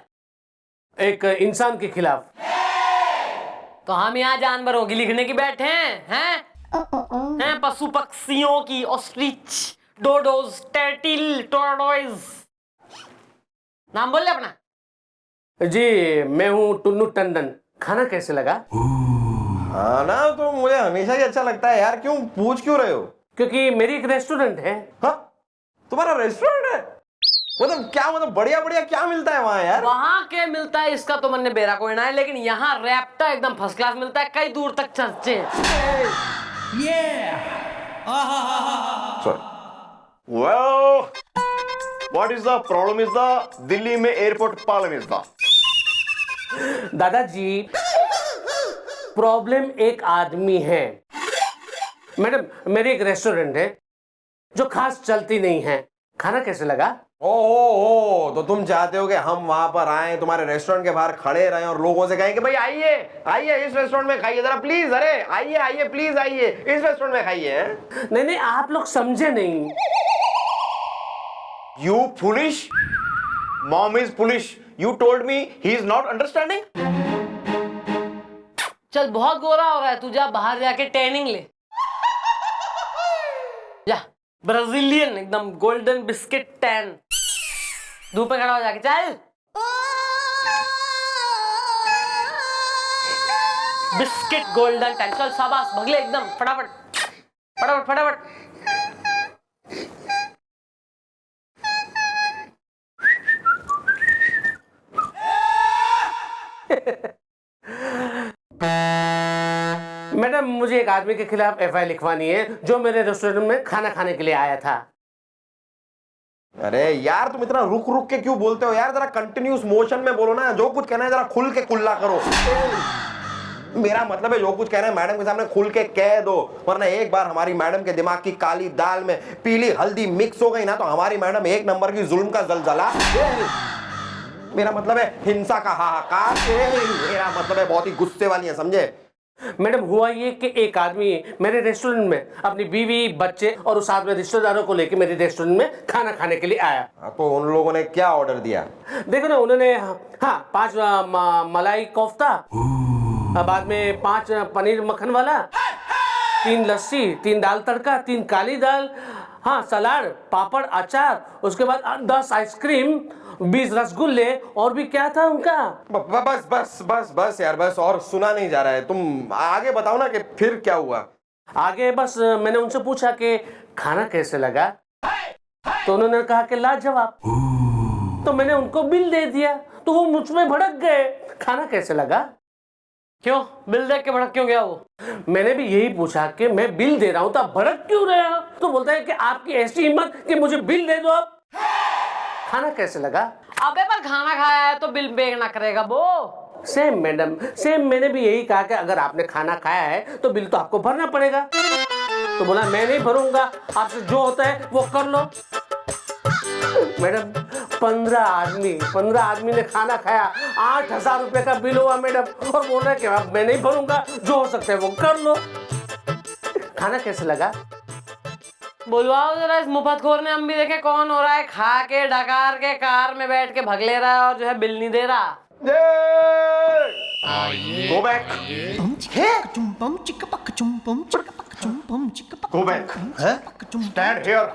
एक इंसान के खिलाफ। तो हम यहाँ जानवरों की लिखने की बैठे हैं? हैं पशु पक्षियों की, ऑस्ट्रिच, डोडोज, टर्टिल, टोरडॉइज। नाम बोल ले अपना। जी मैं हूँ टुन्नू टंडन। खाना कैसे लगा? हाँ ना, तो मुझे हमेशा ही अच्छा लगता है यार, क्यों पूछ क्यों रहे हो? क्योंकि मेरी एक रेस्टोरेंट है। हाँ तुम्हारा रेस्टोरेंट है? मतलब क्या, मतलब बढ़िया बढ़िया क्या मिलता है वहाँ यार? वहां के मिलता है इसका तो मैंने बेरा कोई ना है, लेकिन यहाँ रैप्टा एकदम फर्स्ट क्लास मिलता है, कई दूर तक चर्चे। Well, what is the problem is the Delhi में एयरपोर्ट प्रॉब्लम इज द दादाजी प्रॉब्लम एक आदमी है। मैडम मेरी एक रेस्टोरेंट है जो खास चलती नहीं है। खाना कैसे लगा? ओ तो तुम चाहते हो कि हम वहां पर आए, तुम्हारे रेस्टोरेंट के बाहर खड़े रहे और लोगों से कहें कि भाई आइए आइए इस रेस्टोरेंट में खाइए जरा प्लीज, अरे आइए आइए प्लीज आइए इस रेस्टोरेंट में खाइए। नहीं नहीं, आप लोग समझे नहीं। You foolish, mom is foolish, you told me he is not understanding. चल बहुत गोरा हो रहा है, तू जा बाहर जाके टैनिंग ले जा। ब्राजीलियन एकदम गोल्डन बिस्किट टैन, धूप में खड़ा हो जाके। चल बिस्किट गोल्डन टैन, चल शाबाश, भगले एकदम फटाफट फटाफट फटाफट। मैडम मुझे एक आदमी के खिलाफ एफआईआर लिखवानी है जो मेरे रेस्टोरेंट में खाना खाने के लिए आया था। अरे यार तुम इतना रुक रुक के क्यों बोलते हो यार, जरा कंटिन्यूस मोशन में बोलो ना, जो कुछ कहना है जरा खुल के कुल्ला करो। मेरा मतलब है जो कुछ कहना है मैडम के सामने खुल के कह दो, वरना एक बार हमारी मैडम के दिमाग की काली दाल में पीली हल्दी मिक्स हो गई ना तो हमारी मैडम एक नंबर की जुल्म का जलजला। मेरा मतलब है हिंसा का हाहाकार। मेरा मतलब है बहुत ही गुस्से वाली है, समझे? मैडम हुआ ये कि एक आदमी मेरे रेस्टोरेंट में अपनी बीवी बच्चे और उस आदमी रिश्तेदारों को लेकर मेरे रेस्टोरेंट में खाना खाने के लिए आया। तो उन लोगों ने क्या ऑर्डर दिया? देखो ना, उन्होंने हाँ 5 मलाई कोफ्ता, बाद में 5 पनीर मक्खन वाला, 3 लस्सी, 3 दाल तड़का, 3 काली दाल, हाँ सलाद, पापड़, अचार, उसके बाद 10 आइसक्रीम, 20 रसगुल्ले और भी क्या था उनका। बस बस बस बस यार, बस और सुना नहीं जा रहा है, तुम आगे बताओ ना कि फिर क्या हुआ। आगे बस मैंने उनसे पूछा कि खाना कैसे लगा, तो उन्होंने कहा कि लाजवाब। तो मैंने उनको बिल दे दिया तो वो मुझ में भड़क गए। खाना कैसे लगा? क्यों बिल देख के भड़क क्यों गया वो? मैंने भी यही पूछा कि मैं बिल दे रहा हूं तो आप भड़क क्यों रहे हो? तो बोलता है कि आपकी ऐसी हिम्मत कि मुझे बिल दे दो आप। खाना कैसे लगा? अबे पर खाना खाया है तो बिल पे ना करेगा वो। सेम मैडम, सेम मैंने भी यही कहा कि अगर आपने खाना खाया है तो बिल तो आपको भरना पड़ेगा। तो बोला मैं नहीं भरूंगा, आपसे जो होता है वो कर लो। मैडम 15 आदमी ने खाना खाया, 8,000 रुपए का बिल हुआ मैडम, और बोल रहे कि अब मैं नहीं भरूंगा, जो हो सकता है वो कर लो। खाना कैसे लगा? बुलवाओ जरा इस मुफतखोर ने। हम भी देखे कौन हो रहा है खा के डकार के कार में बैठ के भग ले रहा है और जो है बिल नहीं दे रहा। Go back, go back, stand here.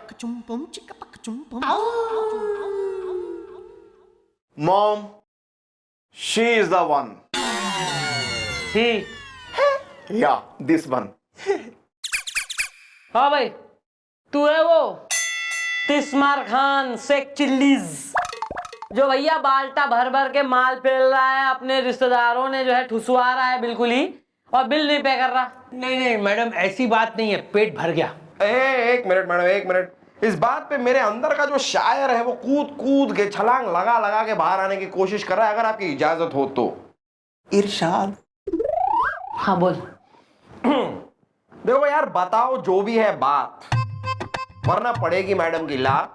Mom, she is the one. या दिस वन। हाँ भाई, तू है वो तिस्मार खान शेख चिल्लीज, जो भैया बाल्टा भर भर के माल पेल रहा है, अपने रिश्तेदारों ने जो है ठुसवा रहा है बिल्कुल ही, और बिल नहीं पे कर रहा। नहीं मैडम, ऐसी बात नहीं है, पेट भर गया। एक मिनट मैडम, एक मिनट। इस बात पे मेरे अंदर का जो शायर है वो कूद कूद के छलांग लगा लगा के बाहर आने की कोशिश कर रहा है, अगर आपकी इजाजत हो तो। इरशाद। हाँ बोल। देखो यार, बताओ जो भी है बात, वरना पड़ेगी मैडम की लात,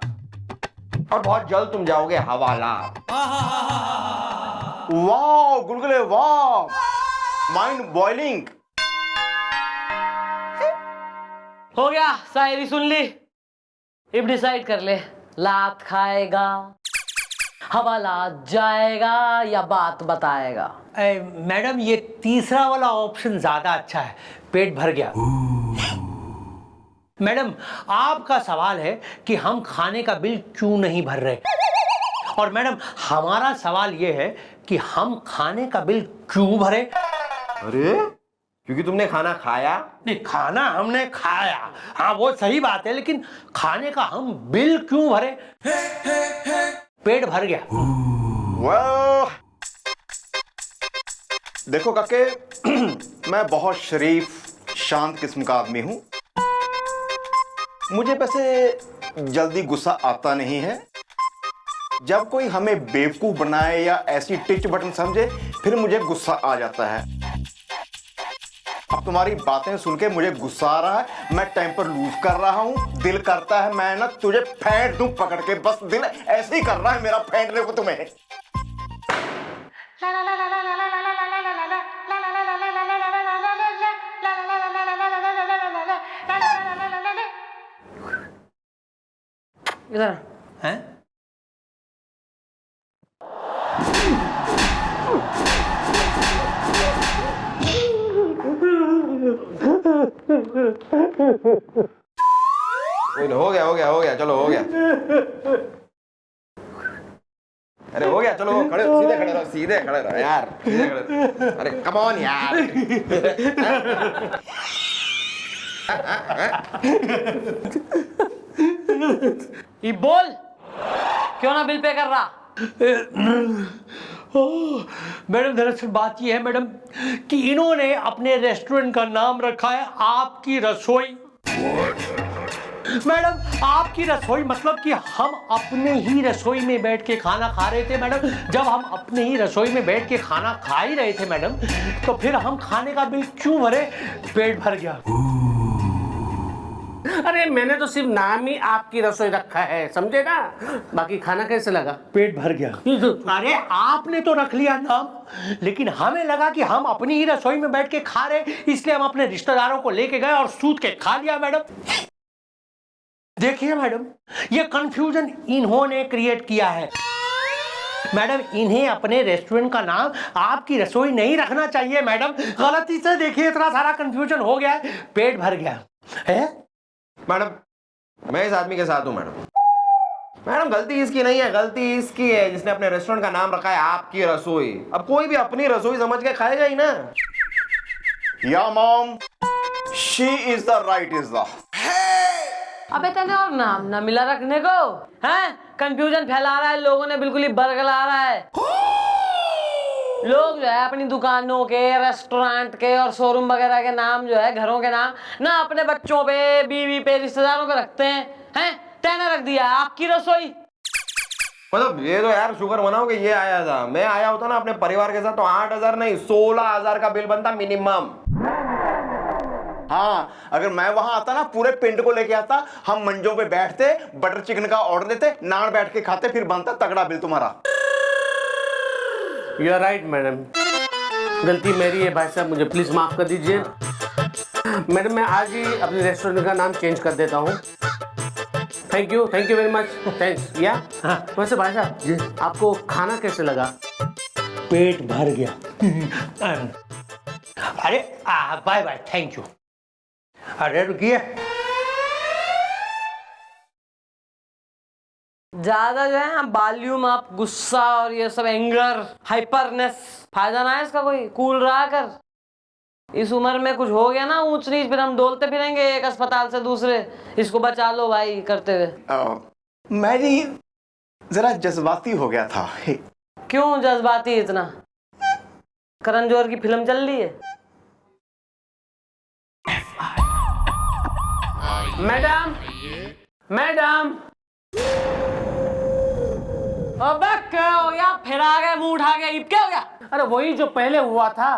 और बहुत जल्द तुम जाओगे हवालात। वाह गुलगुले, वाह, माइंड बॉइलिंग। हो गया, शायरी सुन ली। अब डिसाइड कर ले, लात खाएगा, हवालात जाएगा, या बात बताएगा। मैडम, ये तीसरा वाला ऑप्शन ज्यादा अच्छा है, पेट भर गया। मैडम, आपका सवाल है कि हम खाने का बिल क्यों नहीं भर रहे, और मैडम हमारा सवाल यह है कि हम खाने का बिल क्यों भरे। अरे, क्योंकि तुमने खाना खाया। नहीं, खाना हमने खाया, हाँ वो सही बात है, लेकिन खाने का हम बिल क्यों भरे? पेट भर गया। वाह, देखो काके, मैं बहुत शरीफ शांत किस्म का आदमी हूं। मुझे वैसे जल्दी गुस्सा आता नहीं है। जब कोई हमें बेवकूफ बनाए या ऐसी टिच बटन समझे, फिर मुझे गुस्सा आ जाता है। अब तुम्हारी बातें सुन के मुझे गुस्सा आ रहा है, मैं टेम्पर लूज कर रहा हूं। दिल करता है मैं ना तुझे फेंट दूं पकड़ के, बस दिल ऐसे ही कर रहा है मेरा फेंटने को तुम्हें। इधर हैं? हो गया, हो गया, हो गया, चलो हो गया। अरे हो गया, चलो खड़े रहो, सीधे खड़े रहो, सीधे खड़े रहो यार, सीधे खड़े रहो। अरे कम ऑन यार। ये बोल, क्यों ना बिल पे कर रहा? मैडम, दरअसल बात यह है मैडम कि इन्होंने अपने रेस्टोरेंट का नाम रखा है आपकी रसोई। मैडम, आपकी रसोई मतलब कि हम अपने ही रसोई में बैठ के खाना खा रहे थे मैडम। जब हम अपने ही रसोई में बैठ के खाना खा ही रहे थे मैडम, तो फिर हम खाने का बिल क्यों भरे? पेट भर गया। अरे मैंने तो सिर्फ नाम ही आपकी रसोई रखा है, समझे ना? बाकी खाना कैसे लगा? पेट भर गया। अरे आपने तो रख लिया नाम, लेकिन हमें लगा कि हम अपनी ही रसोई में बैठ के खा रहे, इसलिए हम अपने रिश्तेदारों को लेके गए और सूत के खा लिया मैडम। देखिए मैडम, ये कंफ्यूजन इन्होंने क्रिएट किया है। मैडम, इन्हें अपने रेस्टोरेंट का नाम आपकी रसोई नहीं रखना चाहिए मैडम। गलती से देखिए इतना सारा कंफ्यूजन हो गया है, पेट भर गया है। मैडम, मैं इस आदमी के साथ हूं मैडम। मैडम, गलती इसकी नहीं है, गलती इसकी है जिसने अपने रेस्टोरेंट का नाम रखा है आपकी रसोई। अब कोई भी अपनी रसोई समझ के खाएगा ही ना। या mom, she is the right is the. अबे तेने और नाम ना मिला रखने को, हैं? कंफ्यूजन फैला रहा है, लोगों ने बिल्कुल ही बरगला रहा है। लोग जो है अपनी दुकानों के, रेस्टोरेंट के और शोरूम वगैरह के नाम जो है, घरों के नाम ना अपने बच्चों पे, बीवी पे, रिश्तेदारों पे रखते हैं। तेने रख दिया आपकी रसोई। मतलब ये तो यार शुक्र मनाओ कि ये आया था। मैं आया होता ना अपने परिवार के साथ तो 8,000 नहीं 16,000 का बिल बनता मिनिमम। हाँ, अगर मैं वहां आता ना, पूरे पिंड को लेके आता, हम मंजों पे बैठते, बटर चिकन का ऑर्डर देते, नान बैठ के खाते, फिर बनता तगड़ा बिल तुम्हारा। यू आर राइट मैडम, गलती मेरी है भाई साहब, मुझे प्लीज माफ कर दीजिए। मैडम मैं आज ही अपने रेस्टोरेंट का नाम चेंज कर देता हूँ। Thank you very much, thanks. या वैसे भाई साहब आपको खाना कैसे लगा? पेट भर गया। अरे बाय बाय, थैंक यू। अरे रुकिए, ज्यादा जो है वॉल्यूम आप गुस्सा और ये सब एंगर हाइपरनेस फायदा ना है इसका कोई। कूल रहा कर, इस उम्र में कुछ हो गया ना ऊंच नीच, फिर हम डोलते फिरेंगे एक अस्पताल से दूसरे। इसको बचा लो भाई करते हुए। मैं जी जरा जज्बाती हो गया था। क्यों जज्बाती इतना? करण जौहर की फिल्म चल रही है। मैडम मैडम, अबे क्या हो गया? फिर आ गए, मुंह उठा गया, क्या हो गया? अरे वही जो पहले हुआ था।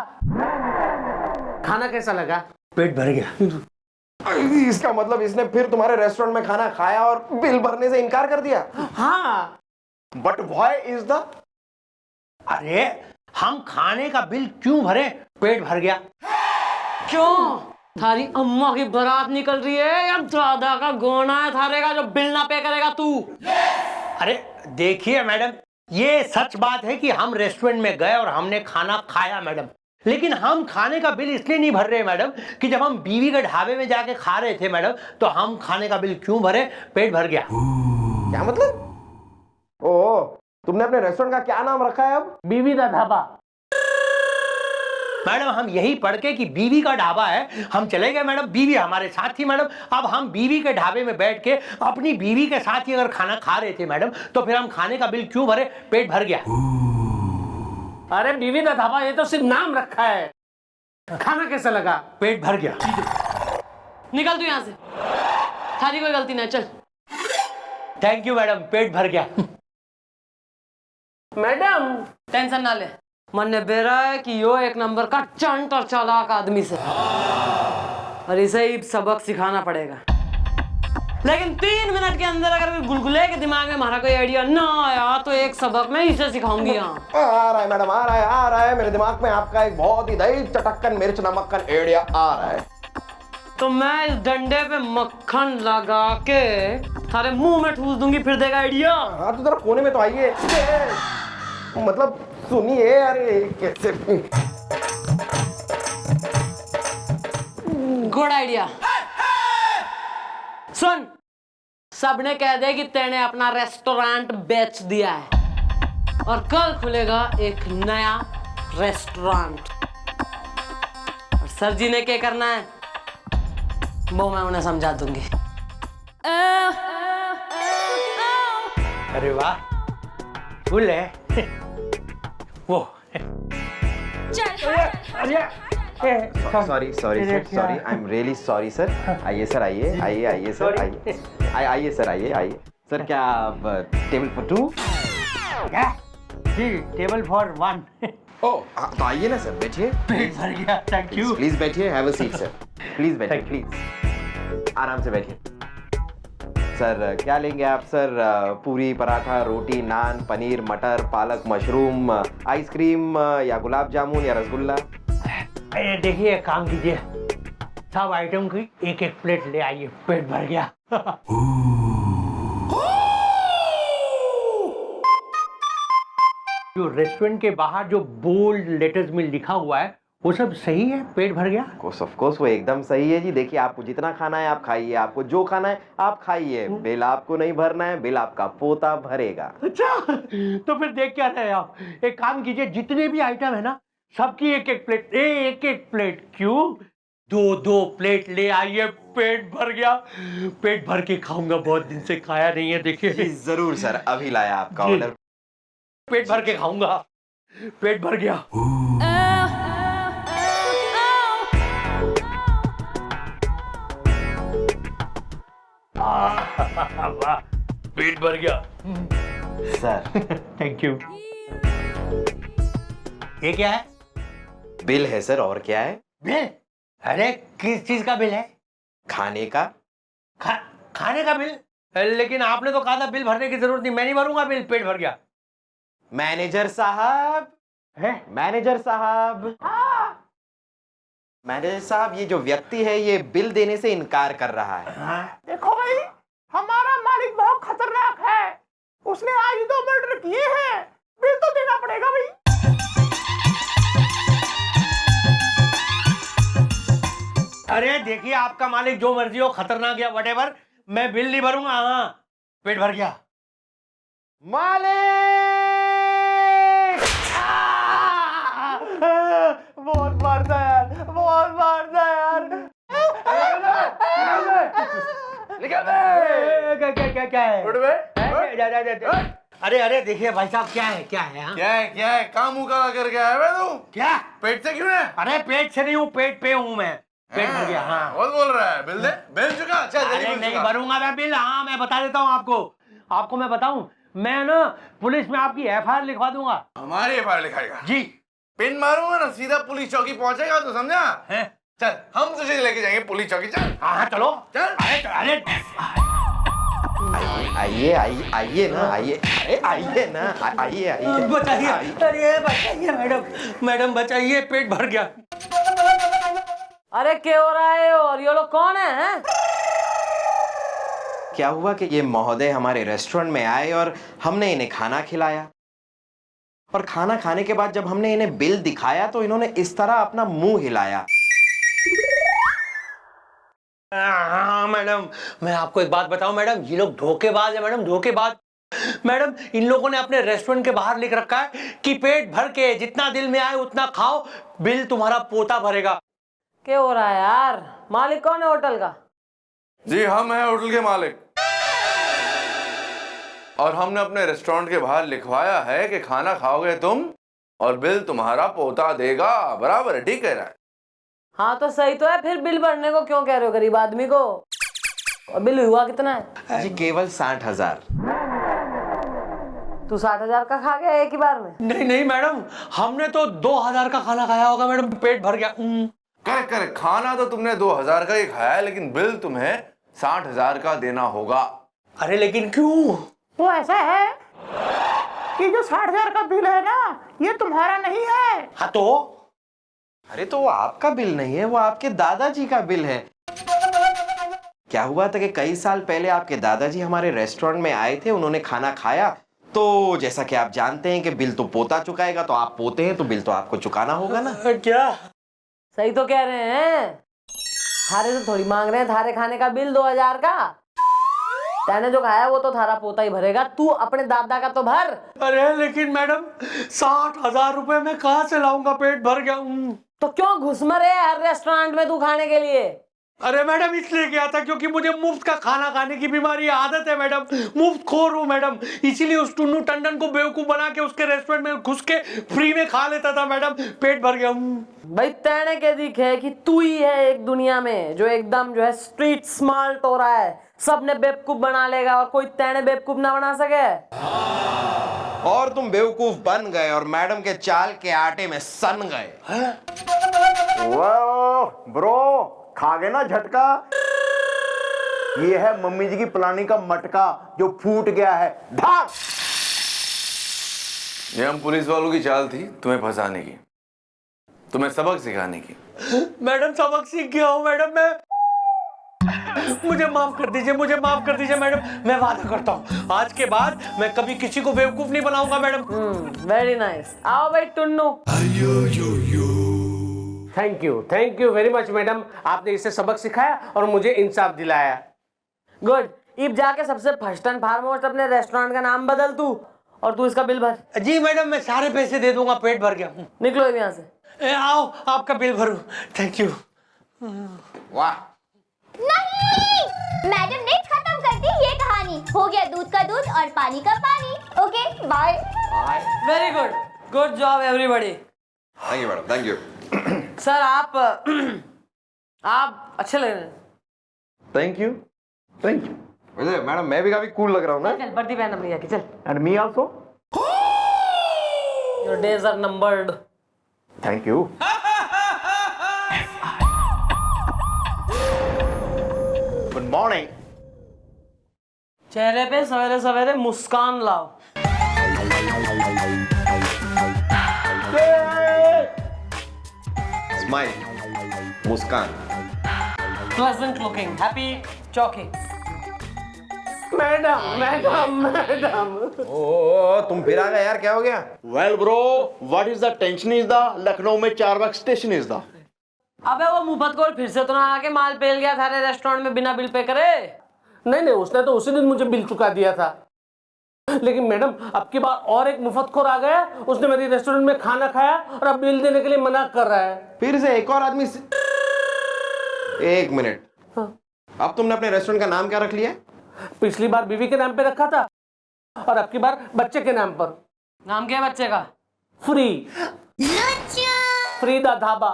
खाना कैसा लगा? पेट भर गया। इसका मतलब इसने फिर तुम्हारे रेस्टोरेंट में खाना खाया और बिल भरने से इनकार कर दिया? हाँ। But why is the? अरे हम खाने का बिल क्यों भरे? पेट भर गया। क्यों? थारी अम्मा की बारात निकल रही है या दादा का गोना है थारे का जो बिल ना पे करेगा तू? अरे देखिए मैडम, ये सच बात है कि हम रेस्टोरेंट में गए और हमने खाना खाया मैडम, लेकिन हम खाने का बिल इसलिए नहीं भर रहे मैडम कि जब हम बीवी के ढाबे में जाके खा रहे थे मैडम, तो हम खाने का बिल क्यों भरे? पेट भर गया। क्या मतलब? ओ, तुमने अपने रेस्टोरेंट का क्या नाम रखा है अब? बीवी का ढाबा। मैडम हम यही पढ़ के कि बीवी का ढाबा है हम चले गए मैडम, बीवी हमारे साथ थी मैडम। अब हम बीवी के ढाबे में बैठ के अपनी बीवी के साथ ही अगर खाना खा रहे थे मैडम, तो फिर हम खाने का बिल क्यों भरे? पेट भर गया। अरे बीवी का ढाबा ये तो सिर्फ नाम रखा है, खाना कैसा लगा? पेट भर गया। निकल तू यहाँ से, थारी कोई गलती नहीं, चल। थैंक यू मैडम, पेट भर गया। मैडम टेंशन ना ले, मन ने बेरा है कि यो एक नंबर का चंट और चालाक आदमी से, और इसे ही सबक सिखाना पड़ेगा। लेकिन 3 मिनट के अंदर अगर गुलगुले के दिमाग में हमारा कोई आइडिया ना आया तो एक सबक मैं इसे सिखाऊंगी। यहाँ आ रहा है मैडम, आ रहा है मेरे दिमाग में आपका एक बहुत ही दही चटक्कन मिर्च नमक्कन आइडिया आ रहा है। तो मैं इस डंडे पे मक्खन लगा के थारे मुंह में ठूस दूंगी, फिर देगा आइडिया। हाँ तो जरा कोने में तो आइए, मतलब सुनिए। अरे कैसे? Good idea. सुन, सबने कह दे कि तेने अपना रेस्टोरेंट बेच दिया है और कल खुलेगा एक नया रेस्टोरेंट। और सर जी ने क्या करना है वो मैं उन्हें समझा दूंगी। अरे वाह, फुल है वो। Sorry sir, I am really sorry sir. आइए सर, आइए सर, आइए सर, आइए सर। क्या टेबल फॉर 2? जी, टेबल फॉर 1। ओह तो आइए ना सर, बैठिए। पेट भर गया। Thank you. प्लीज बैठिए, have a seat sir. Please बैठिए, प्लीज आराम से बैठिए। सर क्या लेंगे आप सर? पूरी, पराठा, रोटी, नान, पनीर, मटर, पालक, मशरूम, आइसक्रीम या गुलाब जामुन या रसगुल्ला? देखिए काम कीजिए, सब आइटम की एक एक प्लेट ले आइए, पेट भर गया। जो रेस्टोरेंट के बाहर जो बोल्ड लेटर्स में लिखा हुआ है वो सब सही है? पेट भर गया? ऑफ कोर्स वो एकदम सही है जी। देखिए आपको जितना खाना है आप खाइए, आपको जो खाना है आप खाइए, बिल आपको नहीं भरना है, बिल आपका पोता भरेगा। अच्छा, तो फिर देख क्या रहे आप? एक काम कीजिए, जितने भी आइटम है ना सबकी एक एक प्लेट। क्यों? 2 प्लेट ले आइए, पेट भर गया। पेट भर के खाऊंगा, बहुत दिन से खाया नहीं है। देखिए जरूर सर, अभी लाया आपका ऑर्डर। पेट भर के खाऊंगा, पेट भर गया। वाह, पेट भर गया सर। Thank you. ये क्या है? बिल है सर, और क्या है? बिल? अरे किस चीज का बिल है? खाने का। खाने का बिल? लेकिन आपने तो कहा था बिल भरने की जरूरत नहीं, मैं नहीं भरूंगा बिल, पेट भर गया। मैनेजर साहब है? मैनेजर साहब, मैनेजर साहब, ये जो व्यक्ति है ये बिल देने से इनकार कर रहा है। देखो भाई, हमारा मालिक बहुत खतरनाक है, उसने आज 2 मर्डर किए हैं, बिल तो देना पड़ेगा भाई। अरे देखिए, आपका मालिक जो मर्जी हो, खतरनाक या व्हाटएवर, मैं बिल नहीं भरूंगा। हाँ, पेट भर गया। मालिक! बहुत मारता है यार, बहुत मारता है यार। क्या है? अरे अरे देखिए भाई साहब, क्या है क्या है? हाँ? क्या है काम मुंह काला करके आया है तू? क्या? पेट से क्यों है? अरे पेट से नहीं हूँ, पेट पे हूँ मैं। पेट भर गया। हाँ, बहुत बोल रहा है। बिल दे, बिल चुका। चल जल्दी अरे बिल नहीं चुका। भरूंगा मैं बिल। हाँ, मैं बता देता हूँ आपको मैं बताऊं, मैं ना पुलिस में आपकी FIR लिखवा दूंगा। हमारी एफआईआर लिखाएगा जी। पिन मारूंगा ना, सीधा पुलिस चौकी पहुंचेगा, तो समझा? है? चल हम तुझे लेके जाएंगे पुलिस चौकी। चल हाँ चलो। चल। अरे आइए आइए आइए ना, आइए, अरे आइए ना, आइए आइए। बचाइए, अरे बचाइए मैडम बचाइए, पेट भर गया। अरे क्या हो रहा है? और ये लोग कौन है, हैं? क्या हुआ कि ये महोदय हमारे रेस्टोरेंट में आए और हमने इन्हें खाना खिलाया, और खाना खाने के बाद जब हमने इन्हें बिल दिखाया तो इन्होंने इस तरह अपना मुंह हिलाया। हाँ मैडम, मैं आपको एक बात बताऊं मैडम, ये लोग धोखेबाज है मैडम, धोखेबाज। मैडम, इन लोगों ने अपने रेस्टोरेंट के बाहर लिख रखा है कि पेट भर के जितना दिल में आए उतना खाओ, बिल तुम्हारा पोता भरेगा। क्या हो रहा है यार? मालिक कौन है होटल का? जी हम हैं होटल के मालिक, और हमने अपने रेस्टोरेंट के बाहर लिखवाया है कि खाना खाओगे तुम और बिल तुम्हारा पोता देगा। बराबर है, ठीक कह रहा है। हाँ तो सही तो है, फिर बिल भरने को क्यों कह रहे हो गरीब आदमी को? और बिल हुआ कितना है? जी केवल 60,000। तू 60,000 का खा गया एक ही बार में? नहीं मैडम, हमने तो 2000 का खाना खाया होगा मैडम, पेट भर गया। करेक्ट, खाना तो तुमने 2000 का ही खाया है, लेकिन बिल तुम्हें 60,000 का देना होगा। अरे लेकिन क्यों? वो ऐसा है कि जो 60,000 का बिल है ना, ये तुम्हारा नहीं है। हाँ तो? अरे तो वो आपका बिल नहीं है, वो आपके दादाजी का बिल है। क्या हुआ था कि कई साल पहले आपके दादाजी हमारे रेस्टोरेंट में आए थे, उन्होंने खाना खाया, तो जैसा कि आप जानते हैं कि बिल तो पोता चुकाएगा, तो आप पोते हैं तो बिल तो आपको चुकाना होगा ना। क्या? सही तो कह रहे हैं, थारे से थोड़ी मांग रहे हैं थारे खाने का बिल 2000 का। तैने जो खाया वो तो थारा पोता ही भरेगा, तू अपने दादा का तो भर। अरे लेकिन मैडम, 60,000 रुपए में कहाँ से लाऊंगा, पेट भर गया। तो क्यों घुसमरे हर रेस्टोरेंट में तू खाने के लिए? अरे मैडम, इसलिए गया था क्योंकि मुझे मुफ्त का खाना खाने की बीमारी आदत है मैडम, मुफ्त खोर हूँ मैडम, इसीलिए उस टुन्नू टंडन को बेवकूफ बना के उसके रेस्टोरेंट में घुस के फ्री में खा लेता था मैडम, पेट भर गया। भाई तैने के दिखे कि तू ही है एक दुनिया में जो एकदम जो है स्ट्रीट स्मार्ट हो रहा है, सबने बेवकूफ बना लेगा और कोई तैने बेवकूफ ना बना सके। और तुम बेवकूफ बन गए और मैडम के चाल के आटे में सन गए। वाह ब्रो, खा गए ना झटका। ये है मम्मी जी की प्लानिंग का मटका जो फूट गया है। ढाक। ये हम पुलिस वालों की चाल थी तुम्हें फंसाने की, तुम्हें सबक सिखाने की। मैडम सबक सीख गया हूँ मैडम मैं, मुझे माफ कर दीजिए, मुझे माफ कर दीजिए मैडम, मैं वादा करता हूँ आज के बाद मैं कभी किसी को बेवकूफ नहीं बनाऊंगा मैडम। Very nice. आओ भाई Tunnu. Thank you very much madam, आपने इससे सबक सिखाया और मुझे इंसाफ दिलाया। गुड। इब जाके सबसे फर्स्ट एंड फॉरमोस्ट अपने रेस्टोरेंट का नाम बदल तू, और तू इसका बिल भर। जी मैडम, मैं सारे पैसे दे दूंगा, पेट भर गया। निकलो यहाँ से। आओ आपका बिल भरूं। Thank you. वाह। नहीं, मैडम ने खत्म कर दी ये कहानी। हो गया दूध का दूध और पानी का पानी। Okay bye. Very good, good job everybody. Thank you madam, thank you. Sir आप अच्छे लग रहे हैं। Thank you, thank you. वैसे मैडम मैं भी काफी कूल लग रहा हूँ ना। चल वर्दी पहन अपनी जाके, चल। And me also. Your days are numbered. Thank you. Morning. चेहरे पे सवेरे सवेरे मुस्कान लाओ। स्माइल, मुस्कान। प्लेजेंट लुकिंग, हैप्पी चौकी। Madam madam madam. ओ तुम फिर आ गए यार, क्या हो गया? Well bro, what is the tension is the Lucknow में चारबाग स्टेशन इज द। अबे वो मुफत को फिर से तो ना आके माल पेल गया था रेस्टोरेंट में बिना बिल पे करे। नहीं नहीं, उसने तो उसी दिन मुझे बिल चुका दिया था। लेकिन मैडम अब की बार और एक मुफ्तखोर आ गया, उसने मेरी रेस्टोरेंट में खाना खाया और अब बिल देने के लिए मना कर रहा है। फिर से एक और आदमी एक मिनट, अब तुमने अपने रेस्टोरेंट का नाम क्या रख लिया? पिछली बार बीवी के नाम पे रखा था और अब की बार बच्चे के नाम पर। नाम क्या है बच्चे का? फ्री, फ्रीदा ढाबा।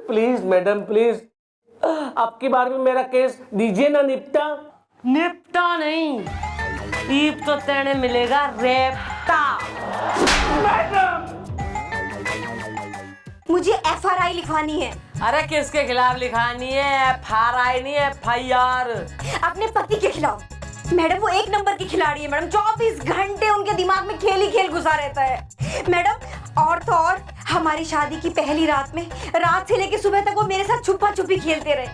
प्लीज मैडम प्लीज, अब की बार भी मेरा केस दीजिए ना निपटा। निपटा नहीं, ईप तो तेने मिलेगा रेपटा। मुझे FRI लिखवानी है। अरे किसके खिलाफ लिखानी है? FRI नहीं, FIR। अपने पति के खिलाफ। मैडम वो एक नंबर की खिलाड़ी है मैडम, 24 घंटे उनके दिमाग में खेल ही खेल घुसा रहता है मैडम। और तो और हमारी शादी की पहली रात में रात से लेकर सुबह तक वो मेरे साथ छुपा छुपी खेलते रहे।